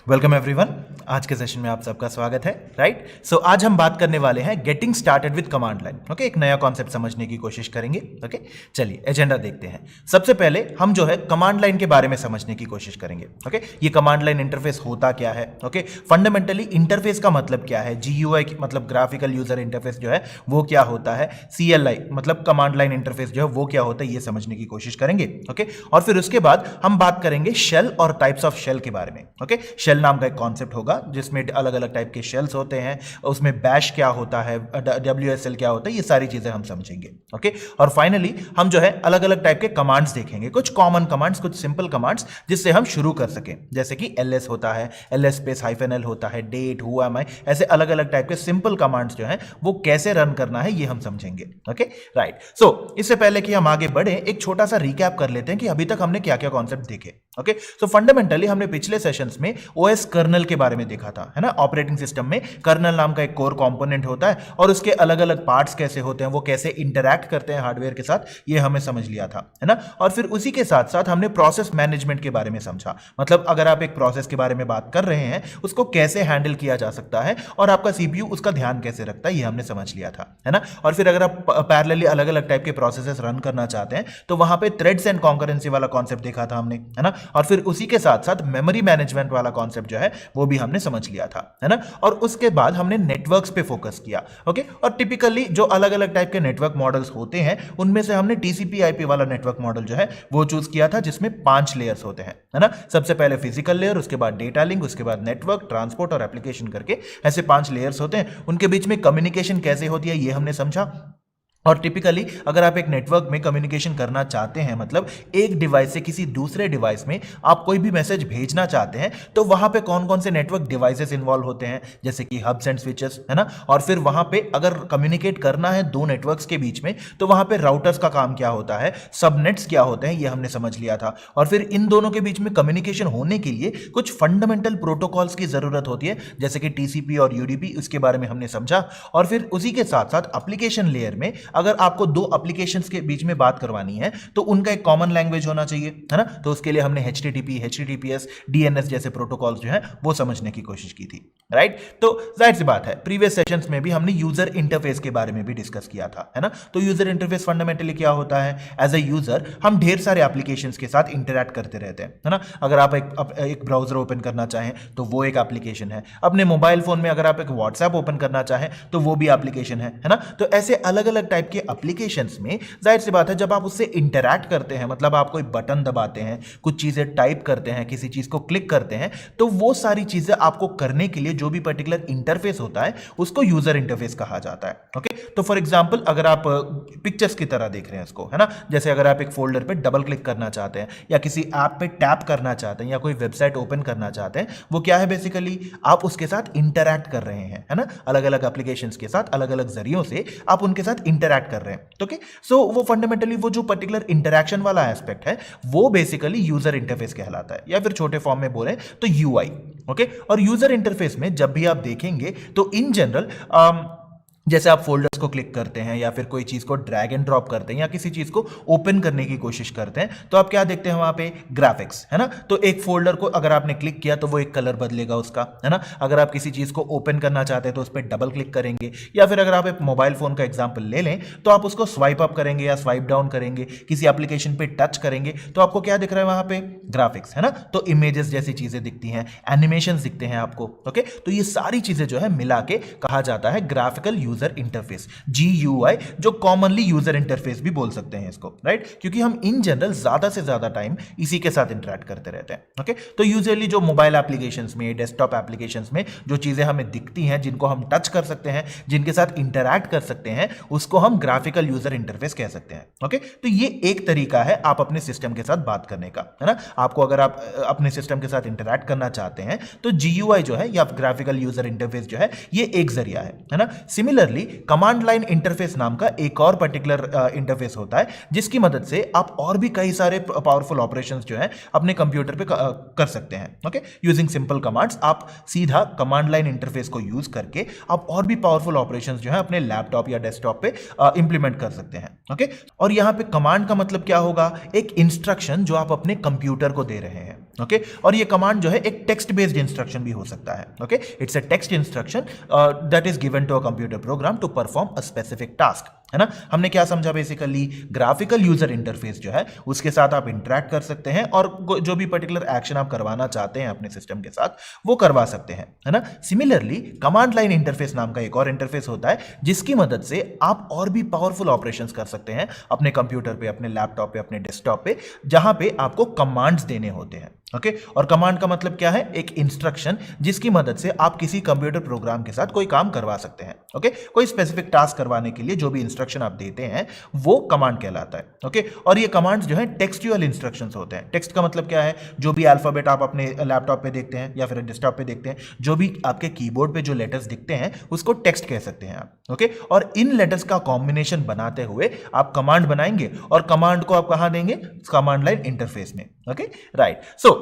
Welcome everyone. आज के session में आप सबका स्वागत है। राइट, सो आज हम बात करने वाले हैं getting started with command line. Okay, एक नया कॉन्सेप्ट समझने की कोशिश करेंगे। ओके, चलिए एजेंडा देखते हैं। सबसे पहले हम जो है कमांड लाइन के बारे में समझने की कोशिश करेंगे। ओके, ये कमांड लाइन इंटरफेस होता क्या है। ओके, फंडामेंटली इंटरफेस का मतलब क्या है, जीयूआई मतलब ग्राफिकल यूजर इंटरफेस जो है वो क्या होता है, सीएलआई मतलब कमांड लाइन इंटरफेस जो है वो क्या होता है, ये समझने की कोशिश करेंगे। ओके, और फिर उसके बाद हम बात करेंगे शेल और टाइप्स ऑफ शेल के बारे में। ओके, शेल नाम का एक कॉन्सेप्ट होगा जिसमें अलग अलग टाइप के शेल्स होते हैं, उसमें बैश क्या होता है, डब्ल्यूएसएल क्या होता है, ये सारी चीजें हम समझेंगे। ओके, और फाइनली हम जो है अलग अलग टाइप के कमांड्स देखेंगे, कुछ कॉमन कमांड्स, कुछ सिंपल कमांड्स जिससे हम शुरू कर सकें, जैसे कि एलएस होता है, एलएस स्पेस -l होता है, डेट, हु एम आई, ऐसे अलग अलग टाइप के सिंपल कमांड्स जो है वो कैसे रन करना है ये हम समझेंगे। Okay, right. सो इससे पहले कि हम आगे बढ़े एक छोटा सा रिकैप कर लेते हैं कि अभी तक हमने क्या क्या कॉन्सेप्ट देखे। ओके, सो फंडामेंटली हमने पिछले सेशंस में ओएस कर्नल के बारे में देखा था, है ना। ऑपरेटिंग सिस्टम में कर्नल नाम का एक कोर कंपोनेंट होता है और उसके अलग अलग पार्ट्स कैसे होते हैं, वो कैसे इंटरैक्ट करते हैं हार्डवेयर के साथ, ये हमें समझ लिया था, है ना। और फिर उसी के साथ साथ हमने प्रोसेस मैनेजमेंट के बारे में समझा, मतलब अगर आप एक प्रोसेस के बारे में बात कर रहे हैं उसको कैसे हैंडल किया जा सकता है और आपका सीपीयू उसका ध्यान कैसे रखता है, ये हमने समझ लिया था, है ना। और फिर अगर आप पैरेलली अलग अलग टाइप के प्रोसेसेस रन करना चाहते हैं तो वहां पे थ्रेड्स एंड कॉन्करेंसी वाला कॉन्सेप्ट देखा था हमने, है ना। और फिर उसी के साथ साथ मेमोरी मैनेजमेंट वाला कॉन्सेप्ट जो है वो भी हमने समझ लिया था, है ना। और उसके बाद हमने नेटवर्क्स पे फोकस किया। ओके, और टिपिकली जो अलग अलग टाइप के नेटवर्क मॉडल्स होते हैं उनमें से हमने टीसीपी आईपी वाला नेटवर्क मॉडल जो है वो चूज किया था, जिसमें 5 लेयर्स होते हैं, है ना। सबसे पहले फिजिकल लेयर, उसके बाद डेटा लिंक, उसके बाद नेटवर्क, ट्रांसपोर्ट और एप्लीकेशन करके ऐसे 5 लेयर्स होते हैं। उनके बीच में कम्युनिकेशन कैसे होती है ये हमने समझा। और टिपिकली अगर आप एक नेटवर्क में कम्युनिकेशन करना चाहते हैं, मतलब एक डिवाइस से किसी दूसरे डिवाइस में आप कोई भी मैसेज भेजना चाहते हैं, तो वहां पे कौन कौन से नेटवर्क डिवाइसेस इन्वॉल्व होते हैं, जैसे कि हब्स एंड स्विचेस, है ना। और फिर वहां पे अगर कम्युनिकेट करना है दो नेटवर्क्स के बीच में तो वहां पे राउटर्स का काम क्या होता है, सबनेट्स क्या होते हैं, ये हमने समझ लिया था। और फिर इन दोनों के बीच में कम्युनिकेशन होने के लिए कुछ फंडामेंटल प्रोटोकॉल्स की जरूरत होती है, जैसे कि टीसीपी और यूडीपी, उसके बारे में हमने समझा। और फिर उसी के साथ साथ एप्लीकेशन लेयर में अगर आपको दो एप्लीकेशंस के बीच में बात करवानी है तो उनका एक कॉमन लैंग्वेज होना चाहिए, है ना। तो उसके लिए हमने HTTP, HTTPS, DNS जैसे प्रोटोकॉल्स जो हैं वो समझने की कोशिश की थी, राइट। तो जाहिर सी बात है प्रीवियस सेशंस में भी हमने यूजर इंटरफेस के बारे में भी डिस्कस किया था, है ना। तो यूजर इंटरफेस फंडामेंटली क्या होता है, एज अ यूजर हम ढेर सारे एप्लीकेशंस के साथ इंटरैक्ट करते रहते हैं, है ना। अगर आप एक ब्राउजर ओपन करना चाहें तो वो एक एप्लीकेशन है, अपने मोबाइल फोन में अगर आप एक व्हाट्सएप ओपन करना चाहें तो वो भी एप्लीकेशन है ना। तो ऐसे अलग अलग टाइप के एप्लीकेशंस में जाहिर सी बात है जब आप उससे इंटरैक्ट करते हैं, मतलब आप कोई बटन दबाते हैं, कुछ चीजें टाइप करते हैं, किसी चीज को क्लिक करते हैं, तो वो सारी चीजें आपको करने के लिए जो भी पर्टिकुलर इंटरफेस होता है उसको यूजर इंटरफेस कहा जाता है। ओके, तो फॉर एग्जांपल अगर आप पिक्चर्स की तरह देख रहे हैं इसको, है ना, जैसे अगर आप एक फोल्डर पे डबल क्लिक करना चाहते हैं या किसी ऐप पे टैप करना चाहते हैं या कोई वेबसाइट ओपन करना चाहते हैं, वो क्या है, बेसिकली आप उसके साथ इंटरैक्ट कर रहे हैं, है ना। अलग अलग एप्लीकेशंस के साथ अलग अलग जरियों से आप उनके साथ इंटरैक्ट कर रहे हैं। ओके, सो वो फंडामेंटली वो जो पर्टिकुलर इंटरैक्शन वाला एस्पेक्ट है वो बेसिकली यूजर इंटरफेस कहलाता है, या फिर छोटे फॉर्म में बोले तो यूआई। ओके, और यूजर इंटरफेस में जब भी आप देखेंगे तो इन जनरल जैसे आप फोल्डर्स को क्लिक करते हैं या फिर कोई चीज को ड्रैग एंड ड्रॉप करते हैं या किसी चीज को ओपन करने की कोशिश करते हैं, तो आप क्या देखते हैं वहां पे, ग्राफिक्स, है ना। तो एक फोल्डर को अगर आपने क्लिक किया तो वो एक कलर बदलेगा उसका, है ना। अगर आप किसी चीज को ओपन करना चाहते हैं तो उस पर डबल क्लिक करेंगे, या फिर अगर आप एक मोबाइल फोन का एग्जाम्पल ले लें तो आप उसको स्वाइप अप करेंगे या स्वाइप डाउन करेंगे, किसी एप्लीकेशन पे टच करेंगे तो आपको क्या दिख रहा है वहां पे, ग्राफिक्स, है ना। तो इमेजेस जैसी चीजें दिखती हैं, एनिमेशन दिखते हैं आपको। ओके, तो ये सारी चीजें जो है मिला के कहा जाता है ग्राफिकल यूजर इंटरफेस, GUI, जो कॉमनली यूजर इंटरफेस भी बोल सकते हैं इसको, राइट, क्योंकि हम इन जनरल ज्यादा से ज्यादा टाइम इसी के साथ इंटरैक्ट करते रहते हैं। ओके, तो यूजुअली जो मोबाइल एप्लीकेशंस में, डेस्कटॉप एप्लीकेशंस में जो चीजें हमें दिखती हैं, जिनको हम टच कर सकते हैं, जिनके साथ इंटरैक्ट कर सकते हैं, उसको हम ग्राफिकल यूजर इंटरफेस कह सकते हैं। ओके, तो ये एक तरीका है आप अपने सिस्टम के साथ बात करने का, है ना। आपको अगर आप अपने सिस्टम के साथ इंटरैक्ट करना चाहते हैं तो GUI जो है या ग्राफिकल यूजर इंटरफेस जो है ये एक जरिया है ना। सिमिलरली कमांड लाइन इंटरफेस नाम का एक और पर्टिकुलर इंटरफेस होता है जिसकी मदद से आप और भी कई सारे पावरफुल ऑपरेशंस जो है अपने कंप्यूटर पे कर सकते हैं। ओके, यूजिंग सिंपल कमांड्स आप सीधा कमांड लाइन इंटरफेस को यूज करके आप और भी पावरफुल ऑपरेशंस जो है अपने लैपटॉप या डेस्कटॉप पे इंप्लीमेंट कर सकते हैं। ओके, और यहां पे कमांड का मतलब क्या होगा, एक इंस्ट्रक्शन जो आप अपने कंप्यूटर को दे रहे हैं, ओके और ये कमांड जो है एक टेक्स्ट बेस्ड इंस्ट्रक्शन भी हो सकता है। Okay it's a text instruction that is given to a computer program to perform a specific task, है ना। हमने क्या समझा बेसिकली, ग्राफिकल यूजर इंटरफेस जो है उसके साथ आप इंटरेक्ट कर सकते हैं और जो भी पर्टिकुलर एक्शन आप करवाना चाहते हैं अपने सिस्टम के साथ वो करवा सकते हैं, है ना। सिमिलरली कमांड लाइन इंटरफेस नाम का एक और इंटरफेस होता है जिसकी मदद से आप और भी पावरफुल ऑपरेशंस कर सकते हैं अपने कंप्यूटर पे, अपने लैपटॉप पे, अपने डेस्कटॉप पे, जहां पे आपको कमांड्स देने होते हैं। ओके और कमांड का मतलब क्या है, एक इंस्ट्रक्शन जिसकी मदद से आप किसी कंप्यूटर प्रोग्राम के साथ कोई काम करवा सकते हैं। ओके कोई स्पेसिफिक टास्क करवाने के लिए जो भी इंस्ट्रक्शन आप देते हैं वो कमांड कहलाता है। ओके और ये कमांड्स जो है टेक्सचुअल इंस्ट्रक्शंस होते हैं। टेक्स्ट का मतलब क्या है, जो भी अल्फाबेट आप अपने लैपटॉप पे देखते हैं या फिर डेस्कटॉप पे देखते हैं, जो भी आपके कीबोर्ड पे जो लेटर्स दिखते हैं उसको टेक्स्ट कह सकते हैं आप। ओके और इन लेटर्स का कॉम्बिनेशन बनाते हुए आप कमांड बनाएंगे और कमांड को आप कहां देंगे, कमांड लाइन इंटरफेस में। ओके राइट, सो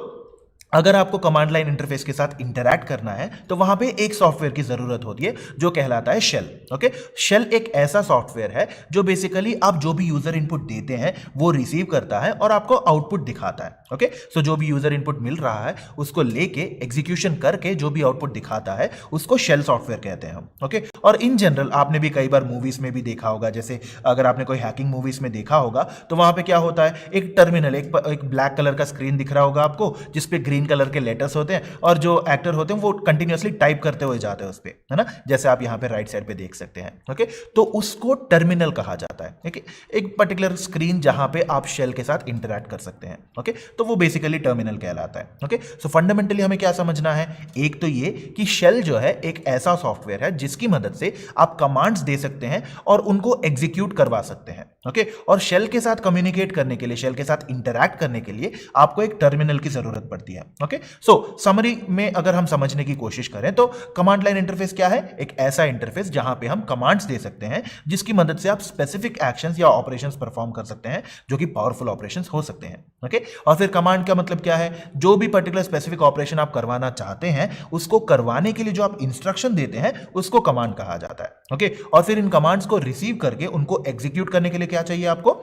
अगर आपको कमांड लाइन इंटरफेस के साथ इंटरैक्ट करना है तो वहां पे एक सॉफ्टवेयर की जरूरत होती है जो कहलाता है शेल। ओके शेल एक ऐसा सॉफ्टवेयर है जो बेसिकली आप जो भी यूजर इनपुट देते हैं वो रिसीव करता है और आपको आउटपुट दिखाता है। ओके सो जो भी यूजर इनपुट मिल रहा है उसको लेके एग्जीक्यूशन करके जो भी आउटपुट दिखाता है उसको शेल सॉफ्टवेयर कहते हैं हम। ओके और इन जनरल आपने भी कई बार मूवीज में भी देखा होगा, जैसे अगर आपने कोई हैकिंग मूवीज में देखा होगा तो वहां पे क्या होता है, एक टर्मिनल, एक ब्लैक कलर का स्क्रीन दिख रहा होगा आपको जिसपे ग्रीन कलर के लेटर्स होते हैं और जो एक्टर होते हैं वो कंटिन्यूअसली टाइप करते हुए जाते हैं उस पे, है ना, जैसे आप यहां पे राइट साइड पे देख सकते हैं। ओके तो उसको टर्मिनल कहा जाता है। ओके एक पर्टिकुलर स्क्रीन जहां पे आप शेल के साथ इंटरैक्ट कर सकते हैं। ओके तो वो बेसिकली टर्मिनल कहलाता है। ओके सो फंडामेंटली हमें क्या समझना है, एक तो ये कि शेल जो है एक ऐसा सॉफ्टवेयर है जिसकी मदद से आप कमांड्स दे सकते हैं और उनको एग्जीक्यूट करवा सकते हैं। ओके और शेल के साथ कम्युनिकेट करने के लिए, शेल के साथ इंटरैक्ट करने के लिए आपको एक टर्मिनल की जरूरत पड़ती है। ओके सो समरी में अगर हम समझने की कोशिश करें तो कमांड लाइन इंटरफेस क्या है, एक ऐसा इंटरफेस जहां पे हम कमांड्स दे सकते हैं जिसकी मदद से आप स्पेसिफिक एक्शंस या ऑपरेशंस परफॉर्म कर सकते हैं जो कि पावरफुल ऑपरेशंस हो सकते हैं। ओके और फिर कमांड का मतलब क्या है, जो भी पर्टिकुलर स्पेसिफिक ऑपरेशन आप करवाना चाहते हैं उसको करवाने के लिए जो आप इंस्ट्रक्शन देते हैं उसको कमांड कहा जाता है। ओके और फिर इन कमांड्स को रिसीव करके उनको एग्जीक्यूट करने के लिए क्या चाहिए आपको,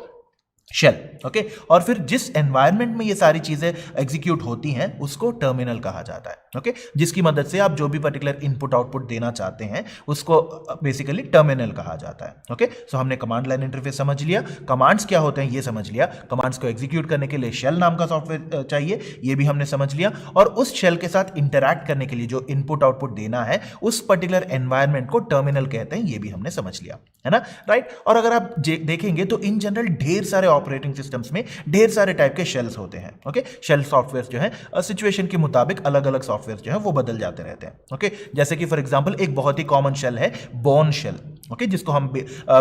शेल। ओके और फिर जिस एनवायरनमेंट में ये सारी चीजें एग्जीक्यूट होती हैं उसको टर्मिनल कहा जाता है। ओके जिसकी मदद से आप जो भी पर्टिकुलर इनपुट आउटपुट देना चाहते हैं उसको बेसिकली टर्मिनल कहा जाता है। ओके सो हमने कमांड लाइन इंटरफेस समझ लिया, कमांड्स क्या होते हैं ये समझ लिया, कमांड्स को एग्जीक्यूट करने के लिए शेल नाम का सॉफ्टवेयर चाहिए ये भी हमने समझ लिया, और उस शेल के साथ इंटरैक्ट करने के लिए जो इनपुट आउटपुट देना है उस पर्टिकुलर एनवायरनमेंट को टर्मिनल कहते हैं, ये भी हमने समझ लिया, है ना, राइट। और अगर आप देखेंगे तो इन जनरल ढेर सारे ऑपरेटिंग सिस्टम्स में ढेर सारे टाइप के शेल्स होते हैं। ओके शेल सॉफ्टवेयर जो है सिचुएशन के मुताबिक अलग अलग सॉफ्टवेयर जो है वो बदल जाते रहते हैं। ओके जैसे कि फॉर एग्जांपल एक बहुत ही कॉमन शेल है बोर्न शेल, ओके जिसको हम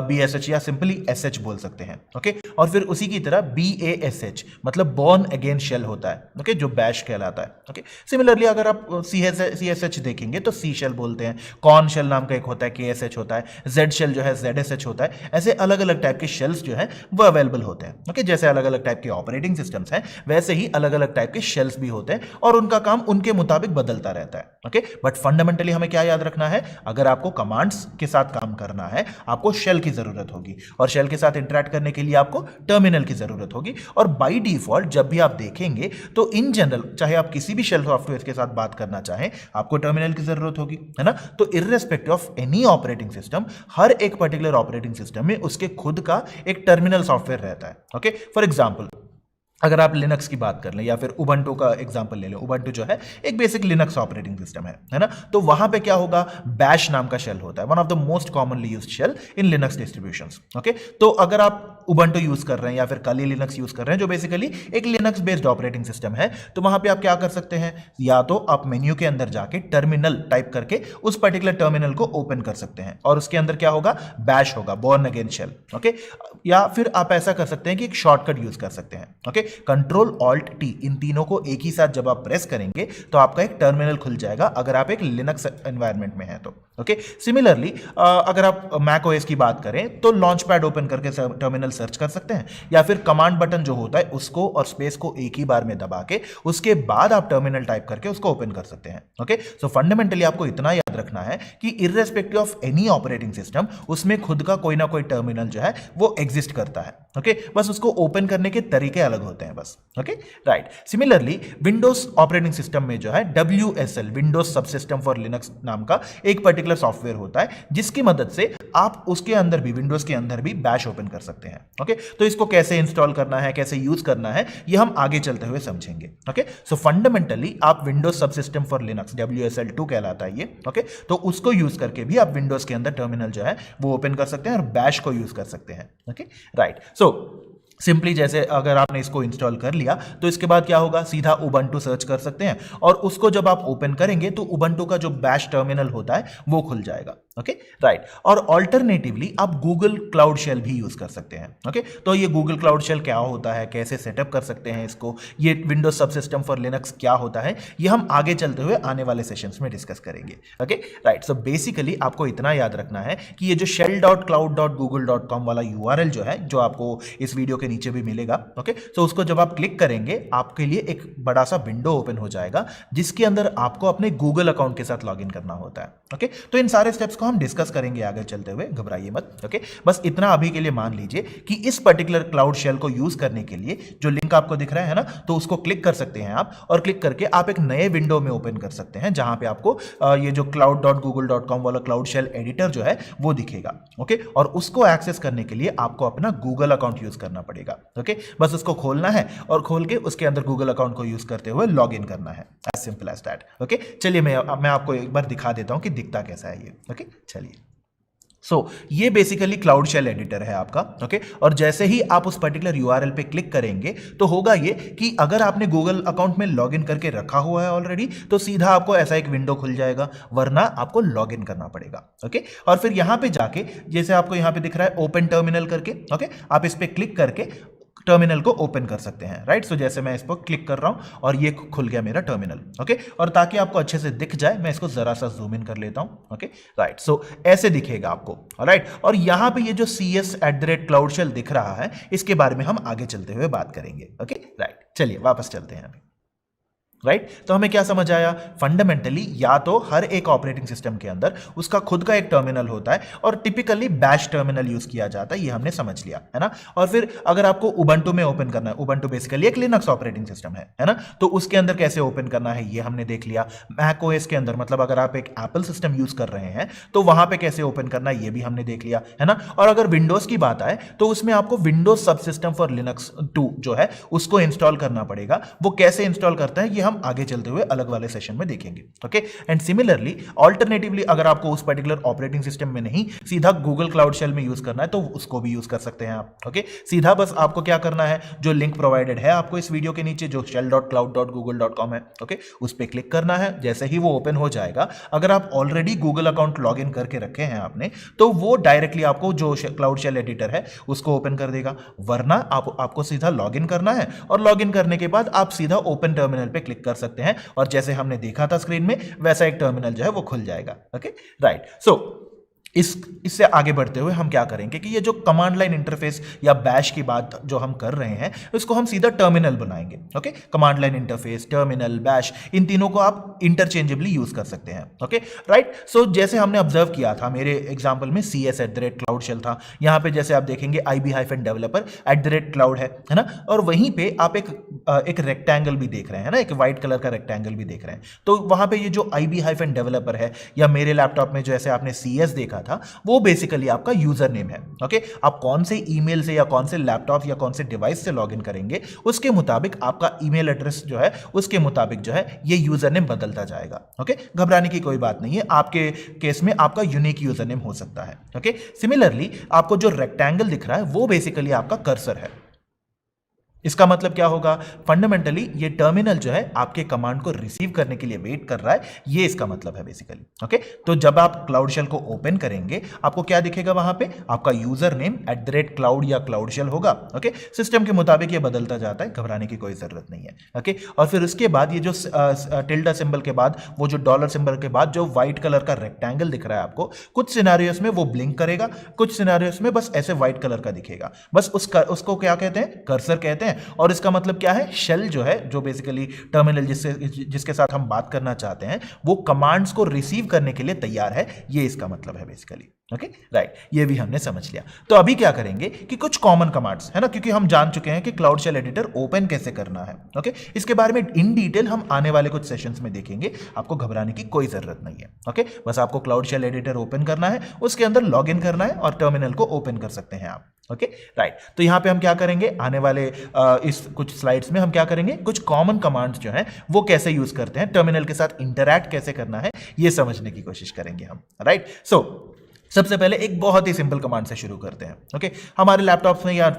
BSH या सिंपली SH बोल सकते हैं। ओके और फिर उसी की तरह BASH मतलब बोर्न अगेन शेल होता है, ओके जो बैश कहलाता है। ओके सिमिलरली अगर आप CSH देखेंगे तो C शेल बोलते हैं, कॉर्न शेल नाम का एक होता है KSH होता है, Z शेल जो है ZSH होता है, ऐसे अलग अलग टाइप के शेल्स जो है वो अवेलेबल होते हैं। ओके जैसे अलग अलग टाइप के ऑपरेटिंग सिस्टम्स हैं वैसे ही अलग अलग टाइप के शेल्स भी होते हैं और उनका काम उनके मुताबिक बदलता रहता है। ओके बट फंडामेंटली हमें क्या याद रखना है, अगर आपको कमांड्स के साथ काम करना है आपको शेल की जरूरत होगी और शेल के साथ इंटरैक्ट करने के लिए आपको टर्मिनल की जरूरत होगी। और बाय डिफॉल्ट जब भी आप देखेंगे तो इन जनरल चाहे आप किसी भी शेल सॉफ्टवेयर के साथ बात करना चाहें आपको टर्मिनल की जरूरत होगी, है ना। तो irrespective of any operating system, हर एक पर्टिकुलर ऑपरेटिंग सिस्टम में उसके खुद का एक टर्मिनल सॉफ्टवेयर रहता है। ओके फॉर एग्जांपल अगर आप लिनक्स की बात कर लें या फिर उबंटू का एग्जांपल ले लें, उबंटू जो है एक बेसिक लिनक्स ऑपरेटिंग सिस्टम है ना, तो वहां पे क्या होगा, बैश नाम का शेल होता है, one of the most commonly used shell in Linux distributions. Okay तो अगर आप उबंटू यूज कर रहे हैं या फिर काली लिनक्स यूज कर रहे हैं जो बेसिकली एक लिनक्स बेस्ड ऑपरेटिंग सिस्टम है, तो वहां पे आप क्या कर सकते हैं, या तो आप मेन्यू के अंदर जाके टर्मिनल टाइप करके उस पर्टिकुलर टर्मिनल को ओपन कर सकते हैं और उसके अंदर क्या होगा, बैश होगा, बोर्न अगेन शेल। ओके या फिर आप ऐसा कर सकते हैं कि एक शॉर्टकट यूज कर सकते हैं। ओके कंट्रोल ऑल्ट टी इन तीनों को एक ही साथ जब आप प्रेस करेंगे तो आपका एक टर्मिनल खुल जाएगा अगर आप एक लिनक्स एनवायरनमेंट में हैं तो। ओके सिमिलरली अगर आप मैक ओएस की बात करें तो लॉन्च पैड ओपन करके टर्मिनल सर्च कर सकते हैं या फिर कमांड बटन जो होता है उसको और स्पेस को एक ही बार में दबा के उसके बाद आप टर्मिनल टाइप करके उसको ओपन कर सकते हैं। ओके सो फंडामेंटली आपको इतना याद रखना है कि irrespective of any operating system उसमें खुद का कोई ना कोई टर्मिनल जो है वो एग्जिस्ट करता है। ओके बस उसको ओपन करने के तरीके अलग होते हैं। होते हैं बस। Okay right. Similarly Windows operating system में जो है WSL Windows subsystem for Linux नाम का एक पर्टिकुलर सॉफ्टवेयर होता है जिसकी मदद से आप उसके अंदर भी विंडोज के अंदर भी बैश ओपन कर सकते हैं। ओके तो इसको कैसे इंस्टॉल करना है, कैसे यूज करना है, ये हम आगे चलते हुए समझेंगे। ओके सो फंडामेंटली आप Windows subsystem for Linux WSL2 कहलाता है ये। ओके तो उसको यूज करके भी आप विंडोज के अंदर टर्मिनल जो है वो ओपन कर सकते हैं और बैश को यूज कर सकते हैं। Okay right. सो सिंपली जैसे अगर आपने इसको इंस्टॉल कर लिया तो इसके बाद क्या होगा, सीधा उबंटू सर्च कर सकते हैं और उसको जब आप ओपन करेंगे तो उबंटू का जो बैश टर्मिनल होता है वो खुल जाएगा। Okay right. और ऑल्टरनेटिवली आप गूगल क्लाउड शेल भी यूज कर सकते हैं। ओके तो ये गूगल क्लाउड शेल क्या होता है, कैसे सेटअप कर सकते हैं इसको, ये विंडोज सबसिस्टम फॉर लिनक्स क्या होता है, ये हम आगे चलते हुए आने वाले सेशंस में डिस्कस करेंगे। Okay right. सो बेसिकली आपको इतना याद रखना है कि ये जो shell.cloud.google.com वाला URL जो है, जो आपको इस वीडियो के नीचे भी मिलेगा, ओके तो उसको जब आप क्लिक करेंगे आपके लिए एक बड़ा सा विंडो ओपन हो जाएगा जिसके अंदर आपको अपने गूगल अकाउंट के साथ लॉगिन करना होता है। ओके तो इन सारे स्टेप्स को हम डिस्कस करेंगे आगे चलते हुए, घबराइए मत। ओके बस इतना अभी के लिए मान लीजिए कि इस पर्टिकुलर क्लाउड शेल को यूज करने के लिए जो लिंक आपको दिख रहा है ना, तो उसको क्लिक कर सकते हैं आप और क्लिक करके आप एक नए विंडो में ओपन कर सकते हैं जहां पे आपको ये जो cloud.google.com वाला क्लाउड शेल एडिटर जो है वो दिखेगा। ओके और उसको एक्सेस करने के लिए आपको अपना गूगल अकाउंट यूज करना पड़ेगा। ओके बस उसको खोलना है और खोल के उसके अंदर गूगल अकाउंट को यूज करते हुए लॉग इन करना है, as simple as that. Okay चलिए मैं आपको एक बार दिखा देता हूं कि दिखता कैसा है ये। ओके चलिए सो ये बेसिकली क्लाउड शेल एडिटर है आपका। ओके और जैसे ही आप उस पर्टिकुलर URL पे क्लिक करेंगे तो होगा ये कि अगर आपने गूगल अकाउंट में लॉगिन करके रखा हुआ है ऑलरेडी तो सीधा आपको ऐसा एक विंडो खुल जाएगा, वरना आपको लॉगिन करना पड़ेगा। ओके और फिर यहां पे जाके जैसे आपको यहां पे दिख रहा है ओपन टर्मिनल करके, ओके आप इस पे क्लिक करके टर्मिनल को ओपन कर सकते हैं। राइट सो जैसे मैं इस पर क्लिक कर रहा हूं और ये खुल गया मेरा टर्मिनल। ओके और ताकि आपको अच्छे से दिख जाए मैं इसको जरा सा जूम इन कर लेता हूं। ओके राइट सो ऐसे दिखेगा आपको। राइट और यहां पे ये जो CS@cloudshell दिख रहा है इसके बारे में हम आगे चलते हुए बात करेंगे। ओके राइट चलिए वापस चलते हैं अभी। राइट तो हमें क्या समझ आया, फंडामेंटली या तो हर एक ऑपरेटिंग सिस्टम के अंदर उसका खुद का एक टर्मिनल होता है और टिपिकली बैश टर्मिनल यूज किया जाता है, ये हमने समझ लिया है ना। और फिर अगर आपको उबंटू में ओपन करना है, उबंटू बेसिकली एक लिनक्स ऑपरेटिंग सिस्टम है ना, तो उसके अंदर कैसे ओपन करना है ये हमने देख लिया। मैक ओएस के अंदर मतलब अगर आप एक एप्पल सिस्टम यूज कर रहे हैं तो वहां पे कैसे ओपन करना है ये भी हमने देख लिया है ना। और अगर विंडोज की बात आए तो उसमें आपको विंडोज सबसिस्टम फॉर लिनक्स 2 जो है उसको इंस्टॉल करना पड़ेगा। वो कैसे इंस्टॉल करता है ये हम आगे चलते हुए अलग वाले सेशन में देखेंगे। ओके एंड सिमिलरली ऑल्टरनेटिवली अगर आपको उस पर्टिकुलर ऑपरेटिंग सिस्टम में नहीं सीधा गूगल क्लाउड शेल में यूज करना है तो उसको भी यूज कर सकते हैं आप। ओके सीधा बस आपको क्या करना है, जो लिंक प्रोवाइडेड है आपको इस वीडियो के नीचे जो shell.cloud.google.com है, ओके उस पर क्लिक करना है। जैसे ही वो ओपन हो जाएगा, अगर आप already Google account log in करके रखे हैं आपने तो वो डायरेक्टली आपको जो क्लाउड शेल एडिटर है उसको ओपन कर देगा, वरना आपको सीधा लॉग इन करना है और लॉग इन करने के बाद आप सीधा ओपन टर्मिनल पे क्लिक कर सकते हैं और जैसे हमने देखा था स्क्रीन में वैसा एक टर्मिनल जो है वो खुल जाएगा। ओके राइट सो इससे आगे बढ़ते हुए हम क्या करेंगे कि ये जो कमांड लाइन इंटरफेस या बैश की बात जो हम कर रहे हैं उसको हम सीधा टर्मिनल बनाएंगे। Okay command line interface, terminal, bash, इन तीनों को आप इंटरचेंजेबली यूज कर सकते हैं। ओके राइट सो जैसे हमने ऑब्जर्व किया था मेरे एग्जांपल में CS@cloudshell था, यहाँ पे जैसे आप देखेंगे IB-developer@cloud है ना, और वहीं पे आप एक रेक्टेंगल भी देख रहे हैं ना, एक व्हाइट कलर का रेक्टेंगल भी देख रहे हैं। तो वहां पे ये जो IB-developer है या मेरे लैपटॉप में जैसे आपने CS देखा था वो बेसिकली आपका यूजर नेम है। ओके आप कौन से ईमेल से या कौन से लैपटॉप या कौन से डिवाइस से लॉगिन करेंगे उसके मुताबिक आपका ईमेल एड्रेस जो है उसके मुताबिक जो है ये यूजर नेम बदलता जाएगा। ओके घबराने की कोई बात नहीं है, आपके केस में आपका यूनिक यूजर नेम हो सकता है। ओके सिमिलरली आपको जो रेक्टेंगल दिख रहा है वो बेसिकली आपका कर्सर है। इसका मतलब क्या होगा, फंडामेंटली ये टर्मिनल जो है आपके कमांड को रिसीव करने के लिए वेट कर रहा है, ये इसका मतलब है बेसिकली। ओके तो जब आप क्लाउड शेल को ओपन करेंगे आपको क्या दिखेगा, वहां पे आपका यूजर नेम @cloud या क्लाउड शेल होगा। ओके सिस्टम के मुताबिक ये बदलता जाता है, घबराने की कोई जरूरत नहीं है। ओके और फिर उसके बाद ये जो टिल्डा सिंबल के बाद वो जो डॉलर सिंबल के बाद जो व्हाइट कलर का रेक्टेंगल दिख रहा है आपको, कुछ सिनेरियोस में वो ब्लिंक करेगा, कुछ सिनेरियोस में बस ऐसे व्हाइट कलर का दिखेगा, बस उसको क्या कहते हैं, कर्सर कहते हैं। और इसका मतलब क्या है, शेल जो है जो बेसिकली टर्मिनल जिसके साथ हम बात करना चाहते हैं वो कमांड्स को रिसीव करने के लिए तैयार है, ये इसका मतलब है बेसिकली। ओके राइट, ये भी हमने समझ लिया। तो अभी क्या करेंगे कि कुछ कॉमन कमांड्स है ना, क्योंकि हम जान चुके हैं कि क्लाउड शेल एडिटर ओपन कैसे करना है। ओके, इसके बारे में इन डिटेल हम आने वाले कुछ सेशंस में देखेंगे, आपको घबराने की कोई जरूरत नहीं है। ओके, बस आपको क्लाउड शेल एडिटर ओपन करना है, उसके अंदर लॉग इन करना है और टर्मिनल को ओपन कर सकते हैं आप। ओके राइट, तो यहां पे हम क्या करेंगे, आने वाले इस कुछ स्लाइड्स में हम क्या करेंगे, कुछ कॉमन कमांड्स जो हैं वो कैसे यूज करते हैं, टर्मिनल के साथ इंटरैक्ट कैसे करना है, ये समझने की कोशिश करेंगे हम। राइट, सो सबसे पहले एक बहुत ही सिंपल कमांड से शुरू करते हैं। ओके, हमारे लैपटॉप्स में या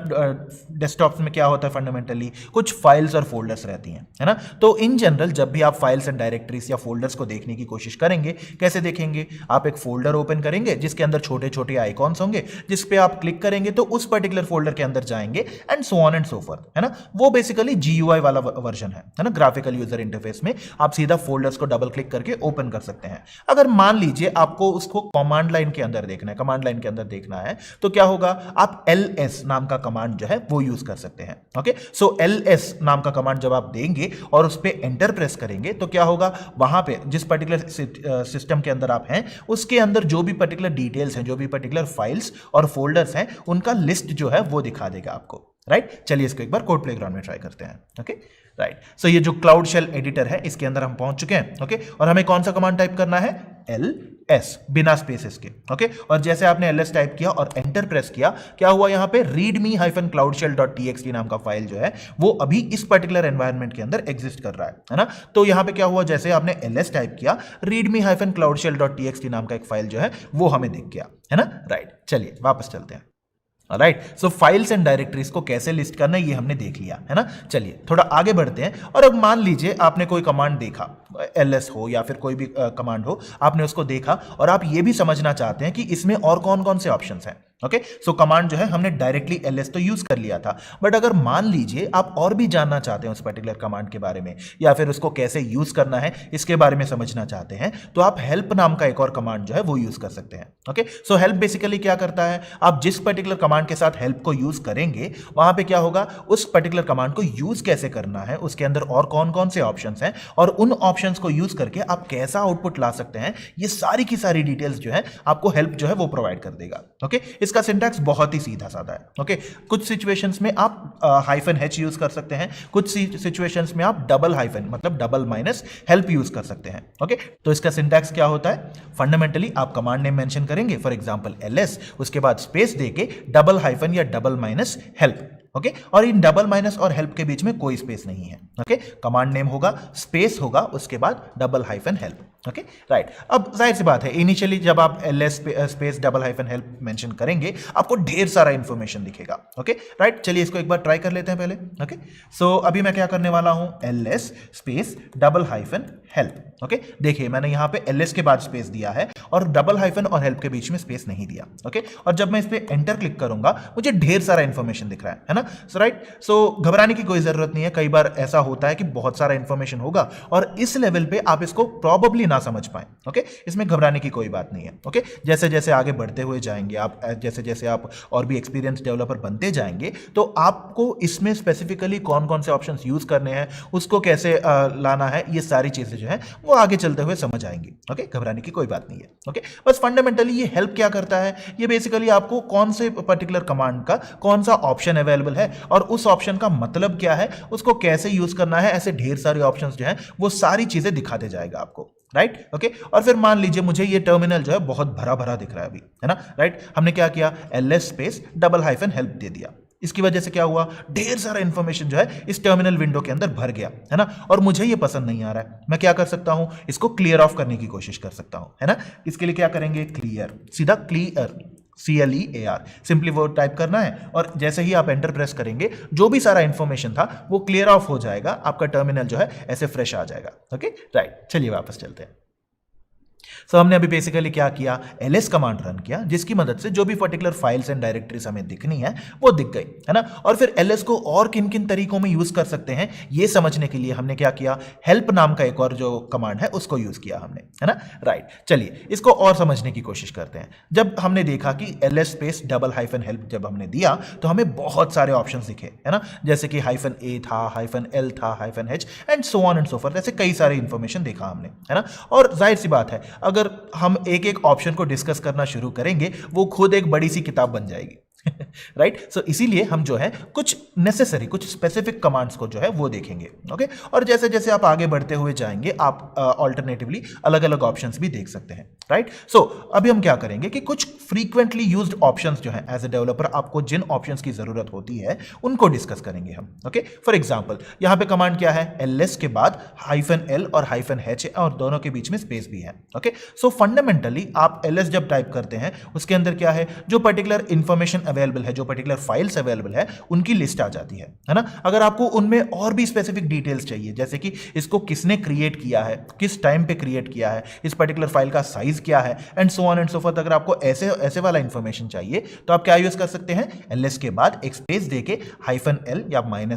डेस्कटॉप्स में क्या होता है, फंडामेंटली कुछ फाइल्स और फोल्डर्स रहती हैं, है ना। तो इन जनरल जब भी आप फाइल्स एंड डायरेक्टरीज या फोल्डर्स को देखने की कोशिश करेंगे, कैसे देखेंगे, आप एक फोल्डर ओपन करेंगे जिसके अंदर छोटे छोटे आइकॉन्स होंगे, जिस पे आप क्लिक करेंगे तो उस पर्टिकुलर फोल्डर के अंदर जाएंगे and so on and so forth, है ना। वो बेसिकली GUI वाला वर्जन है ना, ग्राफिकल यूजर इंटरफेस में आप सीधा फोल्डर्स को डबल क्लिक करके ओपन कर सकते हैं। अगर मान लीजिए आपको उसको कमांड लाइन के अंदर देखना है, कमांड लाइन के अंदर देखना है, तो क्या होगा, आप LS नाम का कमांड जो है वो यूज कर सकते हैं। ओके, सो LS नाम का कमांड जब आप देंगे और उस पर एंटर प्रेस करेंगे तो क्या होगा, वहां पे जिस पर्टिकुलर सिस्टम के अंदर आप हैं उसके अंदर जो भी पर्टिकुलर डिटेल्स हैं, जो भी पर्टिकुलर फाइल्स और फोल्डर्स हैं, उनका लिस्ट जो है वो दिखा देगा आपको। राइट, चलिए इसको एक बार कोड प्लेग्राउंड में ट्राई करते हैं। ओके राइट, सो ये जो क्लाउड शेल एडिटर है इसके अंदर हम पहुंच चुके हैं। ओके, और हमें कौन सा कमांड टाइप करना है, LS बिना स्पेसेस के। ओके, और जैसे आपने LS टाइप किया और एंटर प्रेस किया, क्या हुआ, यहां पे readme-cloudshell.txt नाम का फाइल जो है वो अभी इस पर्टिकुलर एनवायरनमेंट के अंदर एग्जिस्ट कर रहा है ना। तो यहां पे क्या हुआ, जैसे आपने LS टाइप किया, readme-cloudshell.txt नाम का एक फाइल जो है वो हमें दिख गया, है ना। राइट, चलिए वापस चलते हैं। Right, so files and directories को कैसे लिस्ट करना है ये हमने देख लिया, है ना। चलिए थोड़ा आगे बढ़ते हैं, और अब मान लीजिए आपने कोई कमांड देखा, LS हो या फिर कोई भी कमांड हो, आपने उसको देखा और आप ये भी समझना चाहते हैं कि इसमें और कौन कौन से ऑप्शंस हैं। ओके, सो कमांड जो है हमने डायरेक्टली LS तो यूज कर लिया था, बट अगर मान लीजिए आप और भी जानना चाहते हैं उस पर्टिकुलर कमांड के बारे में, या फिर उसको कैसे यूज करना है इसके बारे में समझना चाहते हैं, तो आप हेल्प नाम का एक और कमांड जो है वो यूज कर सकते हैं। ओके, सो हेल्प बेसिकली क्या करता है, आप जिस पर्टिकुलर कमांड के साथ हेल्प को यूज करेंगे वहां पे क्या होगा, उस पर्टिकुलर कमांड को यूज कैसे करना है, उसके अंदर और कौन कौन से ऑप्शंस हैं, और उन ऑप्शंस को यूज करके आप कैसा आउटपुट ला सकते हैं, ये सारी की सारी डिटेल्स जो है आपको हेल्प जो है वो प्रोवाइड कर देगा। ओके, इसका सिंटैक्स बहुत ही सीधा साधा है। ओके, कुछ सिचुएशंस में आप -H यूज कर सकते हैं, कुछ सिचुएशंस में आप डबल हाइफन मतलब डबल माइनस हेल्प यूज कर सकते हैं। ओके, तो इसका सिंटैक्स क्या होता है, फंडामेंटली आप कमांड नेम मेंशन करेंगे, फॉर एग्जांपल LS, उसके बाद स्पेस देके डबल हाइफन या डबल माइनस हेल्प। ओके, और इन डबल माइनस और हेल्प के बीच में कोई स्पेस नहीं है। ओके, कमांड नेम होगा, स्पेस होगा, उसके बाद double hyphen help. Okay right, अब जाहिर सी बात है इनिशियली जब आप LS space double hyphen help mention करेंगे आपको ढेर सारा इंफॉर्मेशन दिखेगा। ओके राइट, चलिए इसको एक बार ट्राई कर लेते हैं पहले। ओके, सो अभी मैं क्या करने वाला हूं, LS space double hyphen help. Okay, देखिए मैंने यहां पे LS के बाद स्पेस दिया है और डबल हाइफन और हेल्प के बीच में स्पेस नहीं दिया। ओके, और जब मैं इस पे एंटर क्लिक करूंगा मुझे ढेर सारा इंफॉर्मेशन दिख रहा है ना। सो राइट, सो घबराने की कोई जरूरत नहीं है, कई बार ऐसा होता है कि बहुत सारा इंफॉर्मेशन होगा और इस लेवल पे आप इसको प्रॉबेबली ना समझ पाए। ओके, इसमें घबराने की कोई बात नहीं है। ओके, जैसे जैसे आगे बढ़ते हुए जाएंगे आप, जैसे जैसे आप और भी एक्सपीरियंस डेवलपर बनते जाएंगे, तो आपको इसमें स्पेसिफिकली कौन कौन से ऑप्शंस यूज करने हैं, उसको कैसे लाना है, ये सारी चीजें जो है वो आगे चलते हुए समझ आएंगी। ओके, घबराने की कोई बात नहीं है। ओके, बस फंडामेंटली ये हेल्प क्या करता है, ये बेसिकली आपको कौन से पर्टिकुलर कमांड का कौन सा ऑप्शन अवेलेबल है और उस ऑप्शन का मतलब क्या है, उसको कैसे यूज करना है, ऐसे ढेर सारे ऑप्शंस जो है वो सारी चीजें दिखाते जाएगा आपको। राइट, ओके, और फिर मान लीजिए मुझे ये टर्मिनल जो है बहुत भरा भरा दिख रहा है अभी, है ना। राइट, हमने क्या किया, LS space double hyphen help दे दिया, इसकी वजह से क्या हुआ, ढेर सारा इंफॉर्मेशन जो है इस टर्मिनल विंडो के अंदर भर गया, है ना। और मुझे ये पसंद नहीं आ रहा है, मैं क्या कर सकता हूं, इसको क्लियर ऑफ करने की कोशिश कर सकता हूं, है ना। इसके लिए क्या करेंगे, क्लियर, सीधा क्लियर, CLEAR, सिंपली वो टाइप करना है और जैसे ही आप एंटर प्रेस करेंगे जो भी सारा इंफॉर्मेशन था वो क्लियर ऑफ हो जाएगा, आपका टर्मिनल जो है ऐसे फ्रेश आ जाएगा। ओके राइट, चलिए वापस चलते हैं। सो हमने अभी बेसिकली क्या किया, LS कमांड रन किया जिसकी मदद से जो भी पर्टिकुलर फाइल्स एंड डायरेक्टरीज हमें दिखनी है वो दिख गई, है ना। और फिर LS को और किन किन तरीकों में यूज कर सकते हैं ये समझने के लिए हमने क्या किया, हेल्प नाम का एक और जो कमांड है उसको यूज किया हमने, है ना। राइट, चलिए इसको और समझने की कोशिश करते हैं। जब हमने देखा कि LS space double hyphen help जब हमने दिया तो हमें बहुत सारे ऑप्शन दिखे, है ना, जैसे कि -A था, -L था, -H and so on and so forth, ऐसे कई सारे इंफॉर्मेशन देखा हमने, है ना। और जाहिर सी बात है अगर हम एक एक ऑप्शन को डिस्कस करना शुरू करेंगे वो खुद एक बड़ी सी किताब बन जाएगी। राइट सो इसीलिए हम जो है कुछ नेसेसरी कुछ स्पेसिफिक कमांड्स को जो है वो देखेंगे। ओके और जैसे जैसे आप आगे बढ़ते हुए जाएंगे आप ऑल्टरनेटिवली अलग अलग ऑप्शंस भी देख सकते हैं। राइट सो अभी हम क्या करेंगे कि कुछ फ्रीक्वेंटली यूज्ड ऑप्शंस जो है एज ए डेवलपर आपको जिन ऑप्शंस की जरूरत होती है उनको डिस्कस करेंगे हम। ओके फॉर एग्जांपल यहां पे कमांड क्या है, ls के बाद -l और -h और दोनों के बीच में स्पेस भी है। ओके सो फंडामेंटली आप ls जब टाइप करते हैं उसके अंदर क्या है, जो पर्टिकुलर इंफॉर्मेशन अवेलेबल है, जो पर्टिकुलर फाइल्स अवेलेबल है उनकी लिस्ट आ जाती है ना। अगर आपको उनमें और भी स्पेसिफिक डिटेल्स चाहिए जैसे कि इसको किसने क्रिएट किया है, किस टाइम पे क्रिएट किया है, इस पर्टिकुलर फाइल का साइज क्या है and so on and so forth, अगर आपको ऐसे वाला इंफॉर्मेशन चाहिए तो आप क्या यूज कर सकते हैं, ls के बाद एक स्पेस देके -l या -l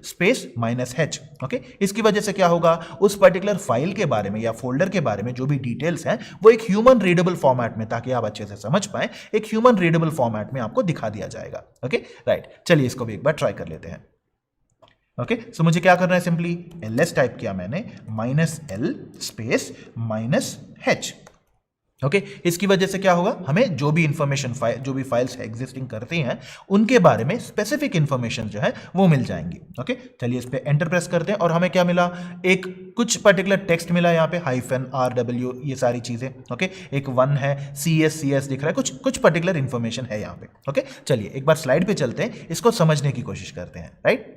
स्पेस -h। ओके इसकी वजह से क्या होगा, उस पर्टिकुलर फाइल के बारे में या फोल्डर के बारे में जो भी डिटेल्स हैं वो एक ह्यूमन रीडेबल फॉर्मेट में, ताकि आप अच्छे से समझ पाए, एक ह्यूमन रीडेबल फॉर्मेट में आपको दिखा दिया जाएगा। ओके राइट चलिए इसको भी एक बार ट्राई कर लेते हैं। ओके सो मुझे क्या करना है, सिंपली ls टाइप किया मैंने -l स्पेस -h। ओके इसकी वजह से क्या होगा, हमें जो भी इंफॉर्मेशन जो भी फाइल्स एग्जिस्टिंग करती हैं उनके बारे में स्पेसिफिक इंफॉर्मेशन जो है वो मिल जाएंगी। ओके चलिए इस पे एंटर प्रेस करते हैं और हमें क्या मिला, एक कुछ पर्टिकुलर टेक्स्ट मिला यहाँ पे -rw ये सारी चीजें। ओके एक 1 है, cs दिख रहा है, कुछ पर्टिकुलर इंफॉर्मेशन है यहाँ पे। ओके चलिए एक बार स्लाइड पे चलते हैं, इसको समझने की कोशिश करते हैं। राइट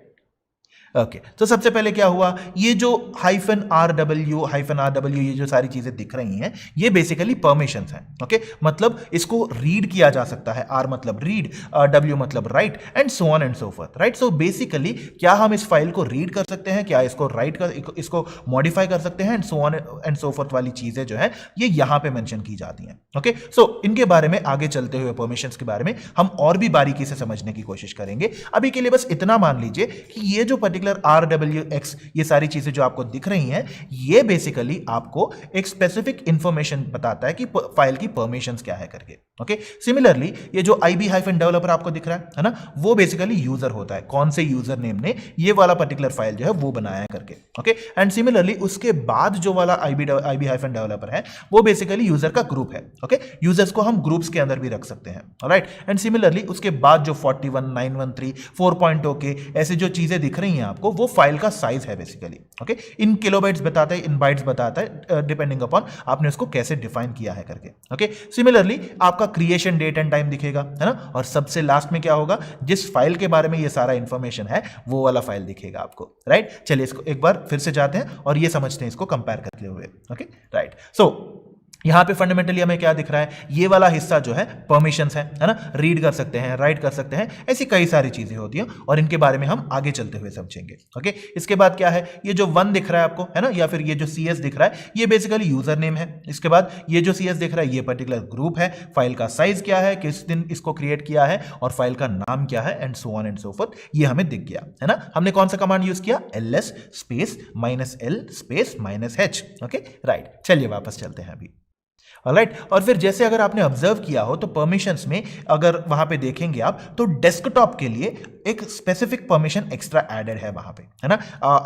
ओके तो सबसे पहले क्या हुआ, ये जो -rw ये जो सारी चीजें दिख रही हैं ये बेसिकली परमिशंस हैं। ओके मतलब इसको रीड किया जा सकता है, r मतलब रीड, w मतलब right and so on and so forth. Right so basically क्या हम इस फाइल को रीड कर सकते हैं, क्या इसको राइट कर, इसको मॉडिफाई कर सकते हैं and so on and so forth वाली चीजें जो है ये यहां पे मेंशन की जाती हैं। ओके सो इनके बारे में आगे चलते हुए परमिशंस के बारे में हम और भी बारीकी से समझने की कोशिश करेंगे। अभी के लिए बस इतना मान लीजिए कि ये जो rwx ये सारी चीजें जो आपको दिख रही हैं ये बेसिकली आपको एक स्पेसिफिक इंफॉर्मेशन बताता है कि फाइल की परमिशंस क्या है करके। ओके सिमिलरली ये जो IB-डेवलपर आपको दिख रहा है ना, वो बेसिकली यूजर होता है, कौन से यूजर नेम ने ये वाला पर्टिकुलर फाइल जो है वो बनाया है करके। ओके एंड सिमिलरली उसके बाद जो वाला IB-डेवलपर है वो बेसिकली यूजर का ग्रुप है। ओके यूजर्स को हम ग्रुप्स के अंदर भी रख सकते हैं। ऑलराइट एंड सिमिलरली उसके बाद जो 41 913 4.0 के ऐसे जो चीजें दिख रही हैं आपको वो फाइल का साइज है बेसिकली। ओके इन किलोबाइट्स बताता है, इन बाइट्स बताता है, डिपेंडिंग अपॉन आपने उसको कैसे डिफाइन किया है करके। ओके सिमिलरली आपका क्रिएशन डेट एंड टाइम दिखेगा है ना, और सबसे लास्ट में क्या होगा, जिस फाइल के बारे में ये सारा इंफॉर्मेशन है वो वाला फाइल दिखेगा आपको। राइट चलिए इसको एक बार फिर से जाते हैं और ये समझते हैं इसको कंपेयर करते हुए। ओके राइट सो यहां पे फंडामेंटली हमें क्या दिख रहा है, ये वाला हिस्सा जो है परमिशंस है ना, रीड कर सकते हैं, राइट कर सकते हैं, ऐसी कई सारी चीजें होती हैं और इनके बारे में हम आगे चलते हुए समझेंगे। ओके इसके बाद क्या है, ये जो 1 दिख रहा है आपको है ना, या फिर ये जो CS दिख रहा है ये बेसिकली यूजर नेम है। इसके बाद ये जो CS दिख रहा है ये पर्टिकुलर ग्रुप है, फाइल का साइज क्या है, किस दिन इसको क्रिएट किया है और फाइल का नाम क्या है and so on and so fourth, ये हमें दिख गया है ना। हमने कौन सा कमांड यूज किया, ls space -l space -h। Okay right चलिए वापस चलते हैं अभी। ऑलराइट और फिर जैसे अगर आपने ऑब्जर्व किया हो तो परमिशंस में अगर वहां पे देखेंगे आप तो डेस्कटॉप के लिए एक स्पेसिफिक परमिशन एक्स्ट्रा एडेड है वहां पे है ना,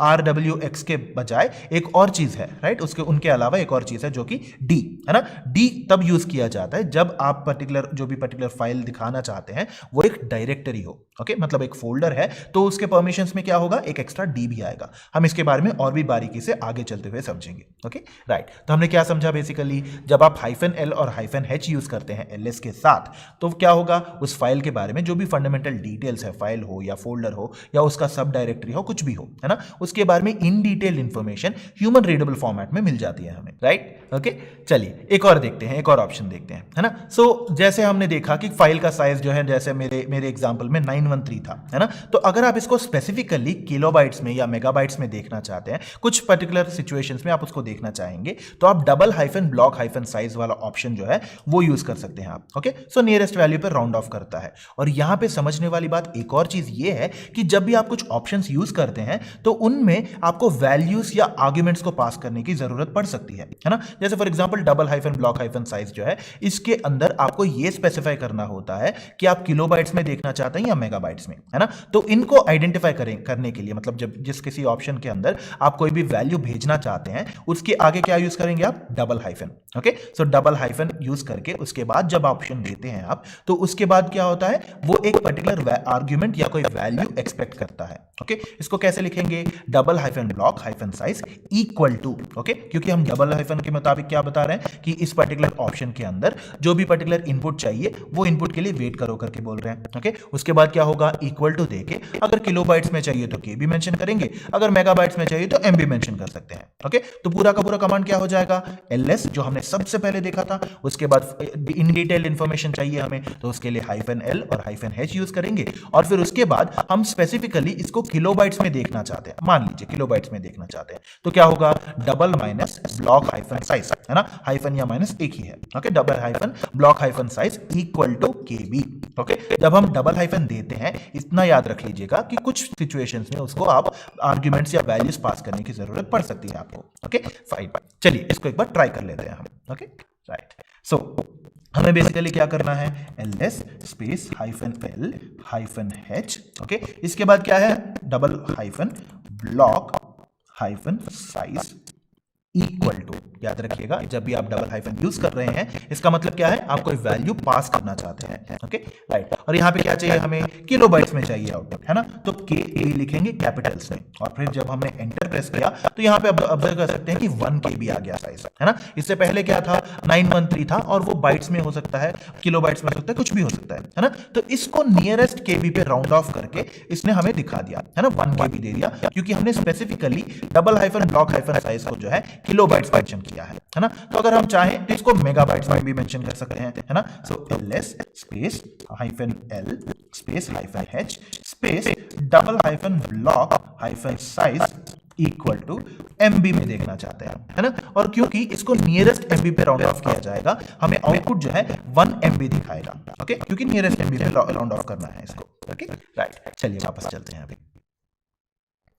rwx के बजाय एक और चीज है। राइट उसके उनके अलावा एक और चीज है जो कि d है ना। d तब यूज किया जाता है जब आप जो भी पर्टिकुलर फाइल दिखाना चाहते हैं वो एक डायरेक्टरी हो। ओके मतलब एक फोल्डर है तो उसके परमिशंस में क्या होगा, एक एक्स्ट्रा d भी आएगा। हम इसके बारे में और भी बारीकी से आगे चलते हुए समझेंगे। ओके राइट तो हमने क्या समझा, बेसिकली जब आप -l और -h यूज करते हैं ls के साथ तो क्या होगा, उस फाइल के बारे में जो भी फंडामेंटल डिटेल्स है, फाइल हो या फोल्डर हो या उसका सब डायरेक्टरी हो, कुछ भी हो है ना, उसके बारे में in detail information human readable format में मिल जाती है हमें। राइट ओके चलिए एक और देखते हैं, एक और ऑप्शन देखते हैं है ना। सो जैसे हमने देखा कि फाइल का साइज जो है जैसे मेरे एग्जांपल में 913 था है ना, तो अगर आप इसको स्पेसिफिकली किलोबाइट्स में या मेगाबाइट्स में देखना चाहते हैं, कुछ पर्टिकुलर सिचुएशंस में आप उसको देखना चाहेंगे तो आप $block-size वाला ऑप्शन जो है वो यूज कर सकते हैं आप। ओके सो नियरेस्ट वैल्यू पर राउंड ऑफ करता है। और यहां पे समझने वाली बात एक और चीज ये है कि जब भी आप कुछ ऑप्शंस यूज करते हैं तो उनमें आपको वैल्यूज या आर्ग्यूमेंट्स को पास करने की जरूरत पड़ सकती है ना। जैसे for example double hyphen block hyphen size जो है, इसके अंदर आपको ये स्पेसिफाई करना होता है कि आप किलोबाइट्स में देखना चाहते हैं या मेगाबाइट्स में, है ना। तो इनको आइडेंटिफाई करने के लिए, मतलब जब जिस किसी ऑप्शन के अंदर आप कोई भी वैल्यू भेजना चाहते हैं उसके आगे क्या यूज करेंगे आप, डबल हाइफन। ओके, सो डबल हाइफन यूज करके उसके बाद जब ऑप्शन देते हैं आप, तो उसके बाद क्या होता है, वो एक पर्टिकुलर आर्ग्यूमेंट या कोई वैल्यू एक्सपेक्ट करता है। ओके, इसको कैसे लिखेंगे, double hyphen block hyphen size equal to, okay, क्योंकि हम डबल हाइफन के मुताबिक क्या बता रहे हैं कि इस पर्टिकुलर ऑप्शन के अंदर जो भी पर्टिकुलर इनपुट चाहिए वो इनपुट के लिए वेट करो करके बोल रहे हैं। ओके, उसके बाद क्या होगा, इक्वल टू देके अगर किलोबाइट्स में चाहिए तो के भी मेंशन करेंगे, अगर मेगाबाइट्स में चाहिए तो एम भी मेंशन कर सकते हैं। ओके, तो पूरा का पूरा कमांड क्या हो जाएगा, ls जो हमने सबसे पहले देखा था, उसके बाद इन डिटेल इंफॉर्मेशन चाहिए हमें तो उसके लिए हाइफन l और हाइफन h यूज करेंगे, और फिर उसके बाद हम स्पेसिफिकली इसको किलोबाइट्स में देखना चाहते हैं, मान लीजिए किलोबाइट्स में देखना चाहते हैं, तो क्या होगा, double minus block hyphen size, है ना, हाइफन या माइनस एक ही है। Okay, double hyphen block hyphen size equal to KB. Okay, जब हम डबल हाइफन देते हैं, इतना याद रख लीजिएगा कि कुछ सिचुएशंस में उसको आप आर्ग्यूमेंट्स या वैल्यूज पास करने की जरूरत पड़ सकती है आपको। ओके फाइन, चलिए इसको एक बार ट्राई कर लेते हैं हम। ओके राइट, सो हमें बेसिकली क्या करना है, ls space hyphen l hyphen h। Okay, इसके बाद क्या है, double hyphen block hyphen size equal to, याद रखिएगा जब भी आप डबल हाइफन यूज कर रहे हैं इसका मतलब क्या है, आप कोई वैल्यू पास करना चाहते हैं। ओके राइट, और यहाँ पे क्या चाहिए हमें, किलोबाइट्स में चाहिए आउटपुट, है ना, तो के लिखेंगे कैपिटल्स में, और फिर जब हमने एंटर प्रेस किया तो यहाँ पे ऑब्जर्व कर सकते हैं कि 1 KB आ गया साइज, है ना। इससे पहले क्या था, 913 था, और वो बाइट्स में हो सकता है, किलोबाइट्स में हो सकता है, कुछ भी हो सकता है ना। तो इसको नियरेस्ट KB पे राउंड ऑफ करके इसने हमें दिखा दिया, है ना, 1 KB दे दिया, क्योंकि हमने specifically double hyphen block hyphen size को जो है किलोबाइट्स मेंशन किया है ना। तो अगर हम चाहें तो इसको मेगाबाइट्स में भी मेंशन कर सकते हैं, है ना। So ls space hyphen l space hyphen h space double hyphen block hyphen size equal to MB में देखना चाहते हैं, है ना। और क्योंकि इसको नियरेस्ट MB पे राउंड ऑफ किया जाएगा, हमें आउटपुट जो है 1 MB दिखाएगा। ओके, क्योंकि नियरेस्ट MB पे राउंड ऑफ करना है इसको। ओके राइट, चलिए वापस चलते हैं अभी।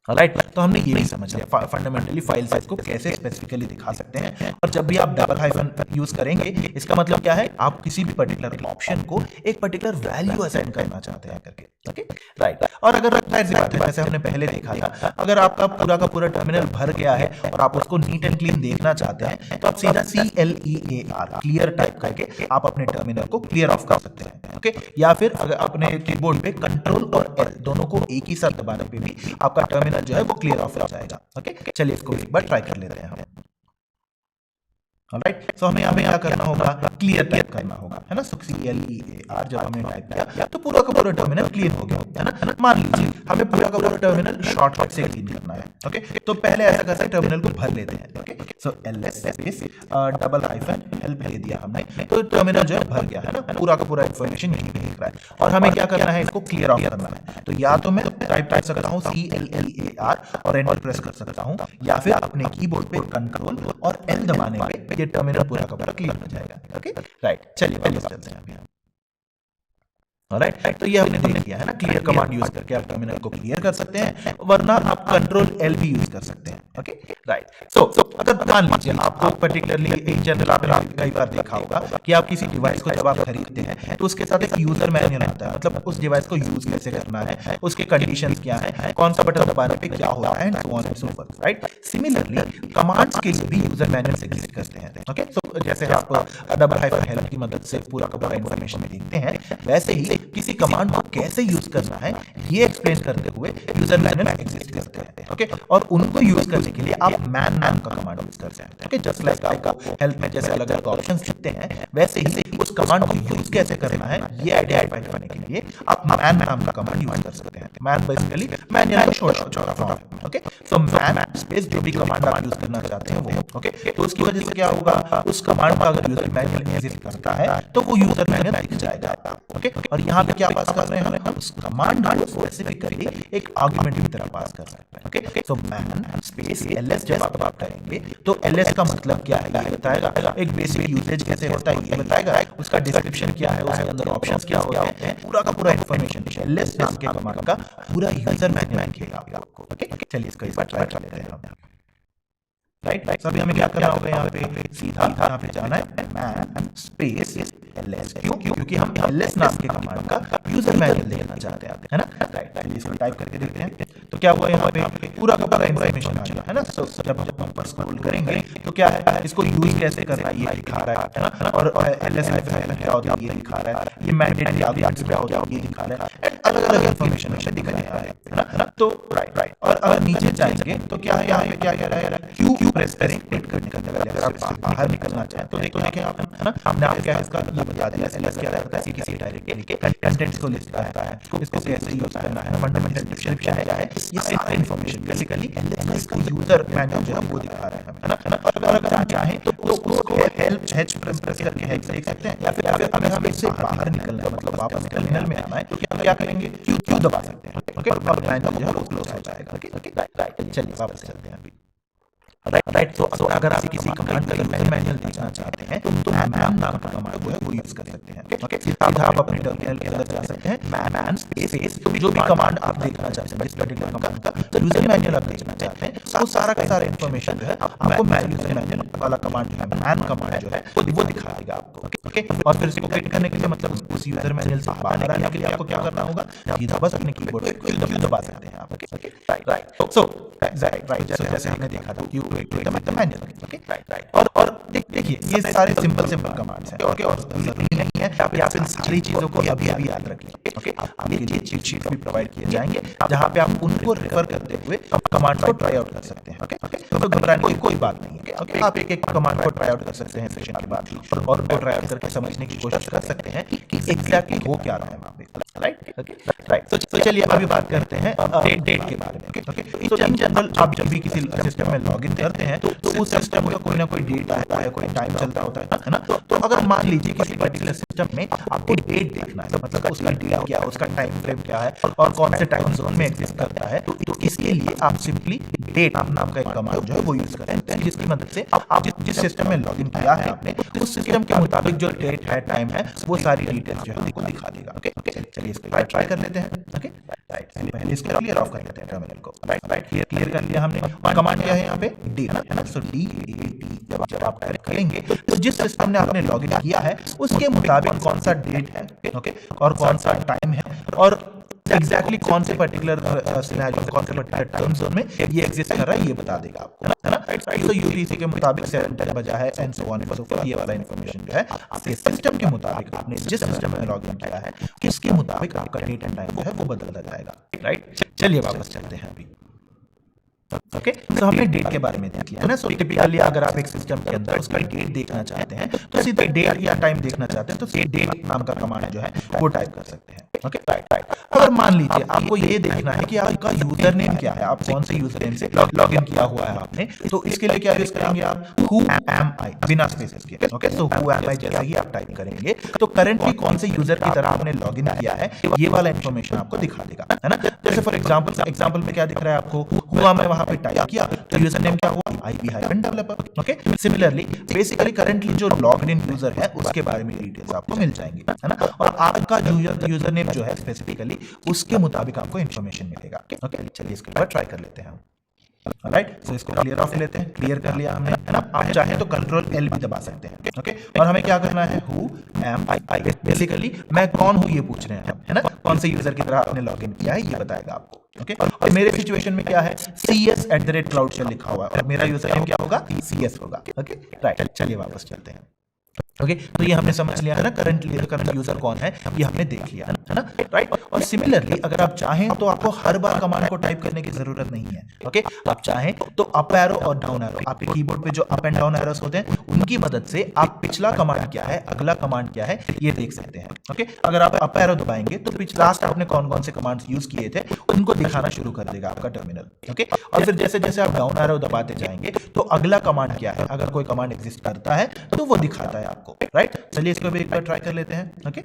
राइट, तो हमने ये भी समझ लिया फंडामेंटली फाइल साइज को कैसे स्पेसिफिकली दिखा सकते हैं, और जब भी आप डबल हाइफन यूज करेंगे इसका मतलब क्या है, आप किसी भी पर्टिकुलर ऑप्शन को एक पर्टिकुलर वैल्यू असाइन करना चाहते हैं करके। ओके राइट, और अगर जाहिर सी बात है जैसे हमने पहले देखा था, अगर आपका पूरा का पूरा टर्मिनल भर गया है और आप उसको नीट एंड क्लीन देखना चाहते हैं तो आप सीधा CLEAR क्लियर टाइप करके आप अपने टर्मिनल को क्लियर ऑफ कर सकते हैं। ओके, या फिर अगर अपने कीबोर्ड पे कंट्रोल और L दोनों को एक ही साथ दबाने पे भी आपका टर्मिनल जो है वो क्लियर ऑफ हो जाएगा। ओके, चलिए इसको एक बार ट्राई कर लेते हैं हम। ऑलराइट, सो हमें यहाँ क्या करना होगा, क्लियर टाइप करना होगा, है ना। सो CLEAR जब हमने टाइप किया तो पूरा का पूरा टर्मिनल क्लीन हो गया, है ना। मान लीजिए हमें पूरा का पूरा टर्मिनल शॉर्टकट से क्लीन करना है। ओके, तो पहले ऐसा करते हैं, टर्मिनल को भर लेते हैं। ओके, सो ls space double hyphen l दे दिया हमने, तो टर्मिनल जो है भर गया, है ना, पूरा का पूरा इंफॉर्मेशन यहीं पे दिख रहा है, और हमें क्या करना है, इसको क्लियर ऑफ करना है। तो या तो मैं टाइप कर सकता हूँ CLEAR और एंटर प्रेस कर सकता हूँ, या फिर अपने कीबोर्ड पे कंट्रोल और L दबाने पे ये टर्मिनल पूरा का पूरा क्लियर हो जाएगा। ओके राइट, चलिए वापस चलते हैं अभी। ऑलराइट, तो ये हमने देख लिया है ना, क्लियर कमांड यूज करके आप टर्मिनल को क्लियर कर सकते हैं, वरना आप कंट्रोल L भी यूज कर सकते हैं। ओके राइट, सो अगर मान लीजिए आपको पर्टिकुलरली इन जनरल आपने कई बार देखा होगा कि आप किसी डिवाइस को जब आप खरीदते हैं तो उसके साथ एक यूजर मैनुअल आता है, मतलब उस डिवाइस को यूज कैसे करना है, उसके कंडीशंस क्या है, कौन सा बटन दबाने पे क्या होता है, and so on and so forth. Right, similarly commands के लिए भी यूजर मैनुअल्स एग्जिस्ट करते हैं। ओके, सो जैसे आप डबल हाइफन हेल्प की मदद से पूरा का पूरा इंफॉर्मेशन देखते हैं, वैसे ही किसी कमांड को कैसे यूज करना है ये एक्सप्लेन करते हुए यूजर मैनुअल एग्जिस्ट करते हैं। ओके, और उनको यूज करने के लिए आप मैन नाम का कमांड यूज करते हैं। ओके, जस्ट लाइक आपको हेल्प में जैसे अलग अलग ऑप्शंस दिखते हैं, वैसे ही उस कमांड को यूज कैसे करना है ये आइडेंटिफाई करने के लिए आप मैन नाम का कमांड यूज कर सकते हैं। मैन बेसिकली मैन यानी short form. Okay, so man space जो भी कमांड आप यूज करना चाहते हैं वो। ओके, तो उसकी वजह से क्या होगा, उस कमांड का अगर यूजर मैनुअल एग्जिस्ट करता है तो वो यूजर मैनुअल दिख जाएगा। ओके, और यहाँ पे क्या पास कर रहे हैं, हम उस कमांड को स्पेसिफिकली एक आर्गुमेंट की तरह पास कर सकते हैं। Okay, so man space ls जब आप करेंगे तो ls का मतलब क्या है ये बताएगा, एक बेसिक यूसेज कैसे होता है ये बताएगा, उसका डिस्क्रिप्शन क्या है, उसके अंदर ऑप्शंस क्या होते हैं, पूरा का पूरा इन्फॉर्मेशन ls नाम के कमांड का पूरा यूजर मैनुअल दिखेगा आपको। ओके, चलिए इसको इस बार ट्राई कर लेते हैं हम। राइट, सभी हमें क्या करना होगा, यहाँ पे सीधा यहाँ पे जाना है मैन स्पेस ls। क्यों? क्योंकि हम ls नाम के कमांड का यूजर मैनुअल देखना चाहते हैं, है ना। राइट, इसको टाइप करके देखते हैं तो क्या हुआ, यहाँ पे पूरा का पूरा इन्फॉर्मेशन आ गया, है ना। जब हम ऊपर स्क्रॉल करेंगे तो क्या है, इसको यूज कैसे करना है ये दिखा रहा है ना, और ls क्या होता है ये दिखा रहा है, ये मैंडेटरी आर्गुमेंट्स क्या होता है ये दिखा रहा है, अलग अलग इन्फॉर्मेशन दिखा रहा है ना। तो राइट, और अगर नीचे जाएंगे तो क्या है, यहाँ पे क्या कह रहा है, क्यू प्रेस करें क्लिक करने का, अगर आप बाहर निकलना चाहें तो देखें आप, है ना। हमने आप क्या है इसका ये बता दिया, ls क्या रहता है, किसी डायरेक्टरी के कंटेंट्स को लिस्ट करता है, इसको कैसे यूज करना है, फंडामेंटल डिस्क्रिप्शन है, ये सारी इन्फॉर्मेशन बेसिकली ls का यूजर मैनुअल जो है वो दिखा रहा है, है ना। और अगर आप चाहें तो उसको हेल्प h प्रेस करके हेल्प देख सकते हैं, या फिर अगर हमें इससे बाहर निकलना है, मतलब वापस टर्मिनल में आना है, तो क्या करेंगे, क्यू दबा सकते हैं। ओके, और मैनुअल जो है वो क्लोज हो जाएगा। ओके, राइट, चलिए वापस चलते हैं अभी। राइट, तो अगर आप किसी कमांड का मैनुअल देखना चाहते हैं तो मैन नाम का कमांड वो है वो यूज कर सकते हैं। ओके, सीधा आप अपने टर्मिनल के अंदर जा सकते हैं, मैन स्पेस जो भी कमांड आप देखना चाहते हैं, जिस पर्टिकुलर कमांड का यूजर मैनुअल आप देखना चाहते हैं, वो सारा का सारा इन्फॉर्मेशन जो है आपको यूजर मैनुअल वाला कमांड जो है, मैन कमांड जो है वो दिखा देगा आपको। ओके, और फिर इसको क्लिक करने के लिए, मतलब उस यूजर मैनुअल से बाहर आने के लिए आपको क्या करना होगा, सीधा बस अपने कीबोर्ड पे क्यू दबा सकते हैं आप। ओके, राइट, सो राइट, जैसे हमने देखा था क्यू मैनुअल। ओके, राइट, और देखिए ये सारे सिंपल कमांड्स हैं। ओके, और जरूरी नहीं है कि आप इन सारी चीजों को अभी आज रख लीजिए। ओके, आपके लिए चीट शीट भी प्रोवाइड किए जाएंगे जहां पे आप उनको रेफर करते हुए कमांड को ट्राई आउट कर सकते हैं। ओके, तो घबराने की कोई बात नहीं है। ओके, आप एक कमांड को ट्राई आउट कर सकते हैं सेशन के बाद ही, और उनको ट्राई आउट करके समझने की कोशिश कर सकते हैं कि एग्जैक्टली हो क्या रहा है वहां पे। राइट, ओके, राइट, तो चलिए अभी बात करते हैं डेट के बारे में। ओके, तो इन जनरल आप जब भी किसी सिस्टम में लॉगिन करते हैं तो उस सिस्टम का कोई ना कोई डेट आता है, कोई टाइम चलता होता है ना। तो अगर मान लीजिए किसी पर्टिकुलर सिस्टम में आपको डेट देखना है, मतलब उसका डेट क्या है, उसका टाइम फ्रेम क्या है, और कौन से टाइम जोन में एग्जिस्ट करता है, तो इसके लिए आप सिंपली डेट नाम का एक कमांड जो है वो यूज करते हैं, जिसकी मदद से आप जिस सिस्टम में लॉगिन किया है आपने, उस सिस्टम के मुताबिक जो डेट है, टाइम है, वो सारी डिटेल्स जो है वो दिखा देगा। ओके, चलिए इसको ट्राई कर लेते हैं। ओके, राइट, पहले इसको क्लियर ऑफ कर लेते हैं टर्मिनल को। राइट, क्लियर कर लिया हमने। और कमांड क्या है यहाँ पे, डी, है ना। सो डी जब आप टाइप करेंगे तो जिस सिस्टम ने आपने लॉगिन किया है उसके मुताबिक कौन सा डेट है, ओके, और कौन सा टाइम है, और एग्जैक्टली कौन से पर्टिकुलर सिनेरियो, कौन से पर्टिकुलर टाइम जोन में ये एग्जिस्ट कर रहा है, ये बता देगा आपको, है ना। राइट, तो यूटीसी के मुताबिक 7 बजा है and so on and so forth, ये वाला इन्फॉर्मेशन जो है आपके सिस्टम के मुताबिक, आपने जिस सिस्टम में लॉगिन किया है किसके मुताबिक आपका डेट एंड टाइम जो है वो बदलता जाएगा। राइट, चलिए वापस चलते हैं अभी। ओके, तो हमने डेट के बारे में देख लिया है ना। सो टिपिकली अगर आप एक सिस्टम के अंदर उसका डेट देखना चाहते हैं तो सीधे डेट या टाइम देखना चाहते हैं तो डेट नाम का कमांड जो है वो टाइप कर सकते हैं। ओके, राइट, अगर मान लीजिए आपको ये देखना है कि आपका यूजर नेम क्या है, आप कौन से यूजर नेम से लॉगिन किया हुआ है आपने, तो इसके लिए क्या यूज करेंगे आप, हु एम आई, बिना स्पेसेस के। ओके, सो हु एम आई जैसा ही आप टाइप करेंगे तो करंटली कौन से यूजर की तरह आपने लॉगिन किया है ये वाला इन्फॉर्मेशन आपको दिखा देगा, है ना। जैसे फॉर एग्जांपल में क्या दिख रहा है आपको, हुआ मैं वहां पे टाइप किया तो यूजर नेम क्या हुआ, IP-developer। Okay, similarly basically currently जो लॉग्ड इन यूजर है उसके बारे में डिटेल्स आपको मिल जाएंगी, है ना। और आपका यूजर नेम जो है स्पेसिफिकली उसके मुताबिक आपको इन्फॉर्मेशन मिलेगा। ओके, चलिए इसके बाद ट्राई कर लेते हैं। राइट, तो इसको क्लियर ऑफ लेते हैं। क्लियर कर लिया हमने, है ना। आप चाहे तो कंट्रोल L भी दबा सकते हैं। ओके, और हमें क्या करना है, हु एम आई, बेसिकली मैं कौन हूं ये पूछ रहे हैं हम, है ना। कौन से यूजर की तरह आपने लॉगिन किया है ये बताएगा आपको। ओके, और मेरे सिचुएशन में क्या है, CS@cloudshell लिखा हुआ है और मेरा यूजर नेम क्या होगा, CS होगा। ओके, राइट, चलिए वापस चलते हैं। ओके, तो ये हमने समझ लिया है ना, करंट यूजर कौन है ये हमने देख लिया है ना। राइट, और सिमिलरली अगर आप चाहें तो आपको हर बार कमांड को टाइप करने की जरूरत नहीं है। ओके, आप चाहें तो अप एरो और डाउन एरो, आपके कीबोर्ड पे जो अप एंड डाउन एरोस होते हैं उनकी मदद से आप पिछला कमांड क्या है, अगला कमांड क्या है ये देख सकते हैं। ओके, अगर आप अप एरो दबाएंगे तो लास्ट आपने कौन कौन से कमांड्स यूज किए थे उनको दिखाना शुरू कर देगा आपका टर्मिनल। ओके, और फिर जैसे जैसे आप डाउन एरो दबाते जाएंगे तो अगला कमांड क्या है, अगर कोई कमांड एग्जिस्ट करता है तो वो दिखाता है आपको। राइट, चलिए इसको भी एक बार ट्राई कर लेते हैं। Okay,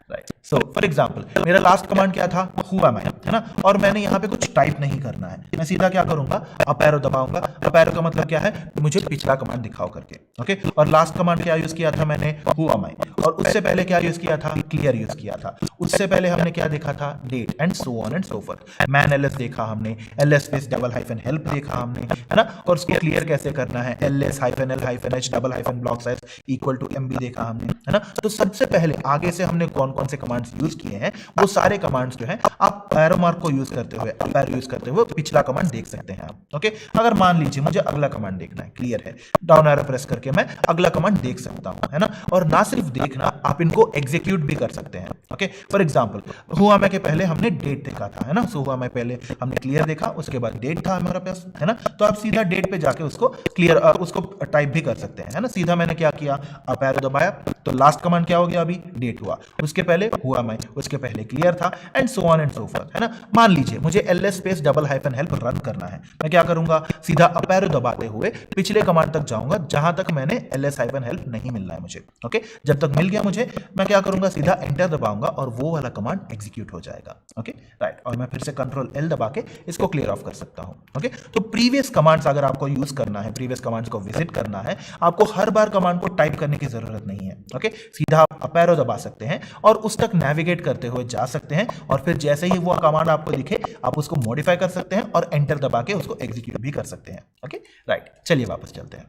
right. So for example मेरा लास्ट कमांड क्या था, हु एम आई, है ना, और मैंने यहाँ पे कुछ टाइप नहीं करना है, मैं सीधा क्या करूंगा, अप एरो दबाऊंगा। अप एरो का मतलब क्या है, मुझे पिछला कमांड दिखाओ करके, ओके। और लास्ट कमांड क्या यूज किया था मैंने, हु एम आई, और उससे पहले क्या यूज किया था, क्लियर यूज किया था। उससे पहले हमने क्या देखा था, date and so on and so forth. Man LS देखा हमने, LS space double hyphen help देखा हमने, है ना, और उसको क्लियर कैसे करना है, LS hyphen L hyphen H double hyphen block size equal to MB देखा हमने, है ना। तो सबसे पहले आगे से हमने कौन कौन से कमांड्स यूज किए हैं, वो सारे कमांड्स जो है आप एरो मार्क को यूज करते हुए, अप एरो यूज करते हुए पिछला कमांड देख सकते हैं आप, ओके। अगर मान लीजिए मुझे अगला कमांड देखना है, क्लियर है, डाउन एरो प्रेस करके मैं अगला कमांड देख सकता हूं, है ना। और ना सिर्फ देखना, आप इनको एग्जीक्यूट भी कर सकते हैं, ओके। फॉर एग्जांपल हुआ मैं के पहले हमने डेट देखा था, है ना, सो हुआ मैं पहले हमने क्लियर देखा, उसके बाद डेट था हमारे पास, है ना। तो आप सीधा डेट पे जाके उसको क्लियर उसको टाइप भी कर सकते हैं, है ना। सीधा मैंने क्या किया, अप एरो दबाया, तो लास्ट कमांड क्या हो गया, अभी डेट हुआ, उसके पहले हुआ मैं, उसके पहले क्लियर था, and so on and so forth, है ना। मान लीजिए मुझे LS space double hyphen help run करना है, मैं क्या करूंगा, सीधा अप एरो दबाते हुए पिछले कमांड तक जाऊंगा जहां तक मैंने एलएस हाइफन हेल्प नहीं मिलना है मुझे, ओके। जब तक मिल गया मुझे, मैं क्या करूंगा, सीधा एंटर दबाऊंगा और वो वाला कमांड एग्जीक्यूट हो जाएगा, ओके, राइट। और मैं फिर से कंट्रोल एल दबा के इसको क्लियर ऑफ कर सकता हूं, ओके। तो प्रीवियस कमांड्स अगर आपको यूज करना है, प्रीवियस कमांड्स को विजिट करना है, आपको हर बार कमांड को टाइप करने की जरूरत नहीं है, ओके। सीधा आप अप एरो दबा सकते हैं और उस तक नेविगेट करते हुए जा सकते हैं, और फिर जैसे ही वो कमांड आपको दिखे आप उसको मॉडिफाई कर सकते हैं और एंटर दबा के उसको एग्जीक्यूट भी कर सकते हैं, ओके, राइट। चलिए वापस चलते हैं।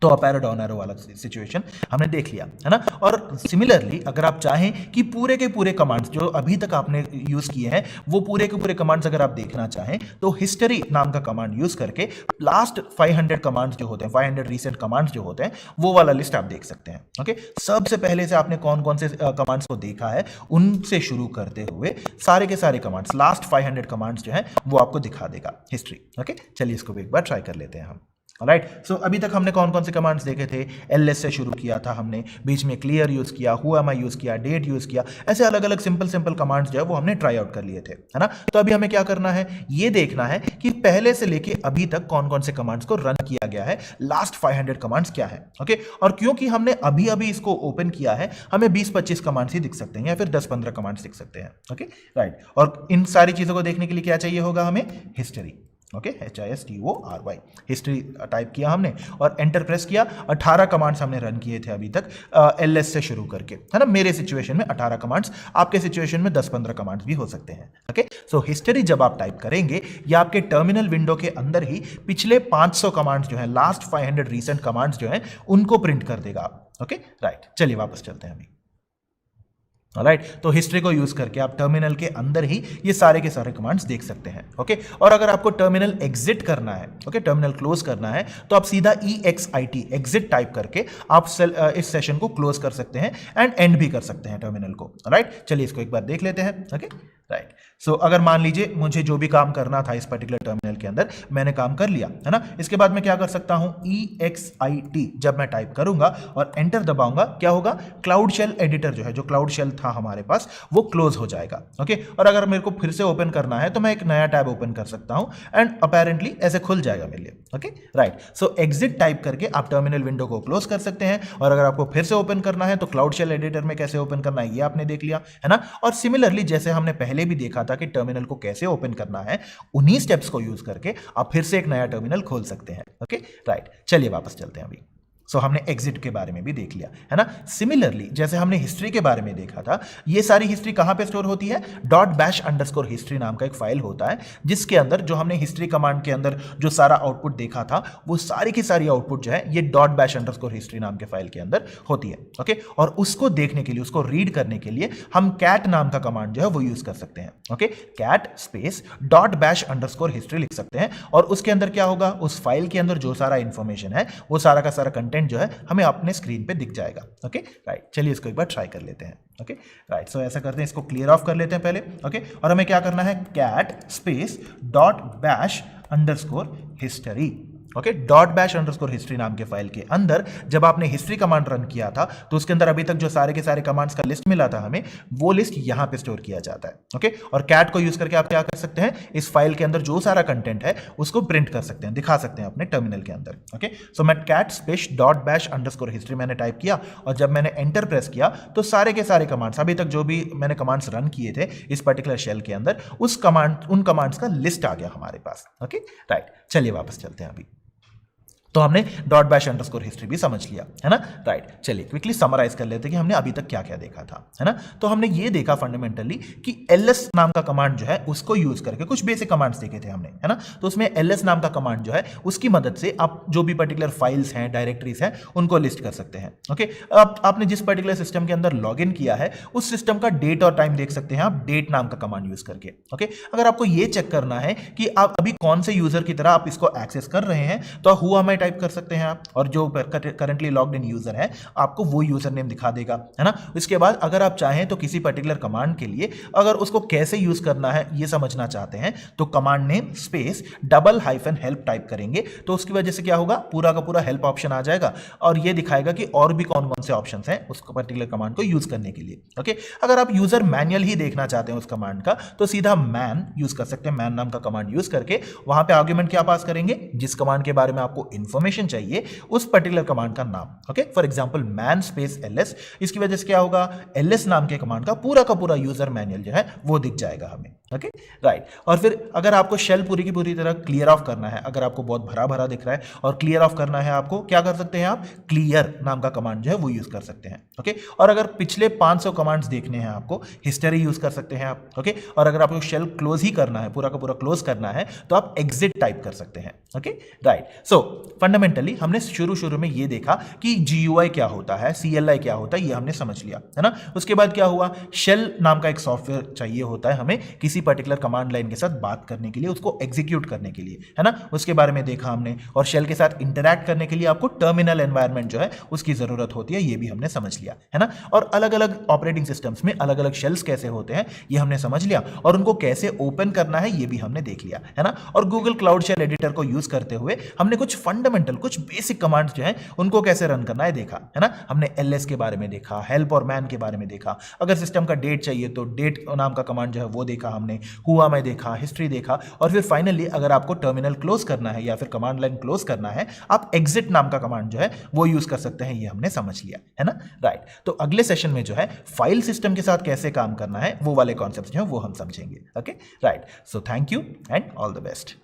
तो अप एरो डाउन एरो वाला सिचुएशन हमने देख लिया, है ना। और सिमिलरली अगर आप चाहें कि पूरे के पूरे कमांड्स जो अभी तक आपने यूज किए हैं, वो पूरे के पूरे कमांड्स अगर आप देखना चाहें, तो हिस्ट्री नाम का कमांड यूज करके लास्ट 500 कमांड्स जो होते हैं, 500 रीसेंट कमांड्स जो होते हैं, वो वाला लिस्ट आप देख सकते हैं, ओके। सबसे पहले से आपने कौन कौन से कमांड्स को देखा है, उनसे शुरू करते हुए सारे के सारे कमांड्स, लास्ट 500 कमांड्स जो है वो आपको दिखा देगा हिस्ट्री, ओके। चलिए इसको भी एक बार ट्राई कर लेते हैं हम। राइट। सो अभी तक हमने कौन कौन से कमांड्स देखे थे, एलएस से शुरू किया था हमने, बीच में क्लियर यूज किया, हु एम आई यूज किया, डेट यूज किया, ऐसे अलग अलग सिंपल कमांड्स जो है वो हमने ट्राई आउट कर लिए थे, है ना। तो अभी हमें क्या करना है, ये देखना है कि पहले से लेके अभी तक कौन कौन से कमांड्स को रन किया गया है, लास्ट 500 कमांड्स क्या है, ओके। और क्योंकि हमने अभी अभी इसको ओपन किया है, हमें 20-25 कमांड्स ही दिख सकते हैं या फिर 10-15 कमांड्स दिख सकते हैं, ओके, राइट। और इन सारी चीजों को देखने के लिए क्या चाहिए होगा हमें, history, okay, HISTORY, history type किया हमने और एंटर प्रेस किया। 18 कमांड्स हमने रन किए थे अभी तक एलएस से शुरू करके, है ना। मेरे सिचुएशन में 18 कमांड्स, आपके सिचुएशन में 10-15 कमांड्स भी हो सकते हैं, ओके। सो हिस्ट्री जब आप टाइप करेंगे, या आपके टर्मिनल विंडो के अंदर ही पिछले 500 कमांड्स जो है, लास्ट 500 रीसेंट कमांड्स जो है, उनको प्रिंट कर देगा, ओके, राइट। चलिए वापस चलते हैं अभी। राइट, तो हिस्ट्री को यूज करके आप टर्मिनल के अंदर ही ये सारे के सारे कमांड्स देख सकते हैं, ओके। और अगर आपको टर्मिनल एग्जिट करना है, ओके, टर्मिनल क्लोज करना है, तो आप सीधा EXIT एग्जिट टाइप करके आप इस सेशन को क्लोज कर सकते हैं एंड एंड भी कर सकते हैं टर्मिनल को, राइट। चलिए इसको एक बार देख लेते हैं, ओके, राइट। सो अगर मान लीजिए मुझे जो भी काम करना था इस पर्टिकुलर टर्मिनल के अंदर, मैंने काम कर लिया, है ना। इसके बाद मैं क्या कर सकता हूं, EXIT जब मैं टाइप करूंगा और एंटर दबाऊंगा, क्या होगा, क्लाउड शेल एडिटर जो है, जो क्लाउड शेल था हमारे पास, वो क्लोज हो जाएगा, ओके। और अगर मेरे को फिर से ओपन करना है तो मैं एक नया टैब ओपन कर सकता हूं एंड अपेरेंटली ऐसे खुल जाएगा मेरे लिए, ओके, राइट। सो एग्जिट टाइप करके आप टर्मिनल विंडो को क्लोज कर सकते हैं, और अगर आपको फिर से ओपन करना है तो क्लाउड शेल एडिटर में कैसे ओपन करना है ये आपने देख लिया, है ना। और सिमिलरली जैसे हमने पहले भी देखा था कि टर्मिनल को कैसे ओपन करना है, उन्हीं स्टेप्स को यूज करके आप फिर से एक नया टर्मिनल खोल सकते हैं, ओके, राइट। चलिए वापस चलते हैं अभी। सो हमने एग्जिट के बारे में भी देख लिया, है ना। सिमिलरली जैसे हमने हिस्ट्री के बारे में देखा था, ये सारी हिस्ट्री कहां पे स्टोर होती है, .bash_history नाम का एक फाइल होता है, जिसके अंदर जो हमने हिस्ट्री कमांड के अंदर जो सारा आउटपुट देखा था, वो सारी की सारी आउटपुट जो है ये .bash_history नाम के फाइल के अंदर होती है, ओके। और उसको देखने के लिए, उसको रीड करने के लिए हम cat नाम का कमांड जो है वो यूज कर सकते हैं, ओके। cat स्पेस .bash_history लिख सकते हैं, और उसके अंदर क्या होगा, उस फाइल के अंदर जो सारा इंफॉर्मेशन है, वो सारा का सारा कंटेंट जो है हमें अपने स्क्रीन पे दिख जाएगा, ओके, राइट। चलिए इसको एक बार ट्राई कर लेते हैं, ओके, राइट। सो ऐसा करते हैं, इसको क्लियर ऑफ कर लेते हैं पहले, ओके। और हमें क्या करना है, cat space .bash_history, okay, dot bash underscore history नाम के फाइल के अंदर जब आपने हिस्ट्री कमांड रन किया था तो उसके अंदर अभी तक जो सारे के सारे कमांड्स का लिस्ट मिला था हमें, वो लिस्ट यहां पे स्टोर किया जाता है। ओके, और कैट को यूज करके आप क्या कर सकते हैं, इस फाइल के अंदर जो सारा कंटेंट है उसको प्रिंट कर सकते हैं, दिखा सकते हैं अपने टर्मिनल के अंदर। ओके, सो मैं cat space dot bash underscore history मैंने टाइप किया और जब मैंने एंटर प्रेस किया तो सारे के सारे कमांड्स, अभी तक जो भी मैंने कमांड्स रन किए थे इस पर्टिकुलर शेल के अंदर, उन कमांड्स का लिस्ट आ गया हमारे पास। ओके, राइट, चलिए वापस चलते हैं। अभी तो हमने डॉट बैश अंडरस्कोर हिस्ट्री भी समझ लिया, है ना, राइट। चलिए क्विकली समराइज कर लेते हैं कि हमने अभी तक क्या क्या देखा था, है ना। तो हमने ये देखा फंडामेंटली कि ls नाम का कमांड जो है उसको यूज करके कुछ बेसिक कमांड्स देखे थे हमने, है ना। तो उसमें ls नाम का कमांड जो है उसकी मदद से आप जो भी पर्टिकुलर फाइल्स हैं, डायरेक्टरीज हैं, उनको लिस्ट कर सकते हैं। ओके, अब आपने जिस पर्टिकुलर सिस्टम के अंदर लॉग इन किया है उस सिस्टम का डेट और टाइम देख सकते हैं आप डेट नाम का कमांड यूज करके। ओके, अगर आपको ये चेक करना है कि आप अभी कौन से यूजर की तरह आप इसको एक्सेस कर रहे हैं तो हु एम आई टाइप कर सकते हैं आप, और जो करंटली लॉग्ड इन यूजर है आपको वो यूजर नेम दिखा देगा, है ना। इसके बाद अगर आप चाहें तो किसी पर्टिकुलर कमांड के लिए अगर उसको कैसे यूज करना है ये समझना चाहते हैं तो command name space double hyphen help type करेंगे तो उसकी वजह से क्या होगा, पूरा का पूरा हेल्प ऑप्शन आ जाएगा और ये दिखाएगा कि और भी कौन कौन से ऑप्शन हैं उस पर्टिकुलर कमांड को यूज करने के लिए। ओके, अगर आप यूजर मैनुअल ही देखना चाहते हैं उस कमांड का तो सीधा मैन यूज कर सकते हैं, मैन नाम का कमांड यूज करके वहां पे आर्गुमेंट क्या पास करेंगे, जिस कमांड के बारे में आपको इंफॉर्मेशन चाहिए उस पर्टिकुलर कमांड का नाम। Okay, for example man space ls, इसकी वजह से क्या होगा, ls नाम के कमांड का पूरा यूजर मैनुअल जो है वो दिख जाएगा हमें। Okay, right. और फिर अगर आपको शेल पूरी की पूरी तरह क्लियर ऑफ करना है, अगर आपको बहुत भरा भरा दिख रहा है और क्लियर ऑफ करना है आपको, क्या कर सकते हैं आप, क्लियर नाम का कमांड जो है वो यूज कर सकते हैं। ओके, और अगर पिछले 500 कमांड्स देखने हैं आपको, हिस्ट्री यूज कर सकते हैं आप। ओके, और अगर आपको शेल क्लोज ही करना है, पूरा का पूरा क्लोज करना है तो आप एग्जिट टाइप कर सकते हैं। Okay, right. सो फंडामेंटली हमने शुरू में ये देखा कि GUI क्या होता है, CLI क्या होता है, ये हमने समझ लिया, है ना। उसके बाद क्या हुआ, शेल नाम का एक सॉफ्टवेयर चाहिए होता है हमें किसी पर्टिकुलर कमांड लाइन के साथ बात करने के लिए, उसको एग्जीक्यूट करने के लिए, है ना, उसके बारे में देखा हमने। और शेल के साथ इंटरैक्ट करने के लिए आपको टर्मिनल एनवायरनमेंट जो है उसकी जरूरत होती है, ये भी हमने समझ लिया, है ना। और अलग अलग ऑपरेटिंग सिस्टम्स में अलग अलग शेल्स कैसे होते हैं ये हमने समझ लिया, और उनको कैसे ओपन करना है ये भी हमने देख लिया, है ना। और गूगल क्लाउड शेल एडिटर को यूज करते हुए हमने कुछ फंडामेंटल, कुछ बेसिक कमांड्स जो है उनको कैसे रन करना है देखा, है ना। हमने ls के बारे में देखा, हेल्प और मैन के बारे में देखा, अगर सिस्टम का डेट चाहिए तो डेट नाम का कमांड जो है वो देखा हमने, हुआ मैं देखा, हिस्ट्री देखा, और फिर फाइनली अगर आपको टर्मिनल क्लोज करना है या फिर कमांड लाइन क्लोज करना है आप एग्जिट नाम का कमांड जो है वो यूज कर सकते हैं, ये हमने समझ लिया, है ना, राइट। तो अगले सेशन में जो है फाइल सिस्टम के साथ कैसे काम करना है वो वाले कॉन्सेप्ट जो है वो हम समझेंगे। Okay, right. So thank you and all the best.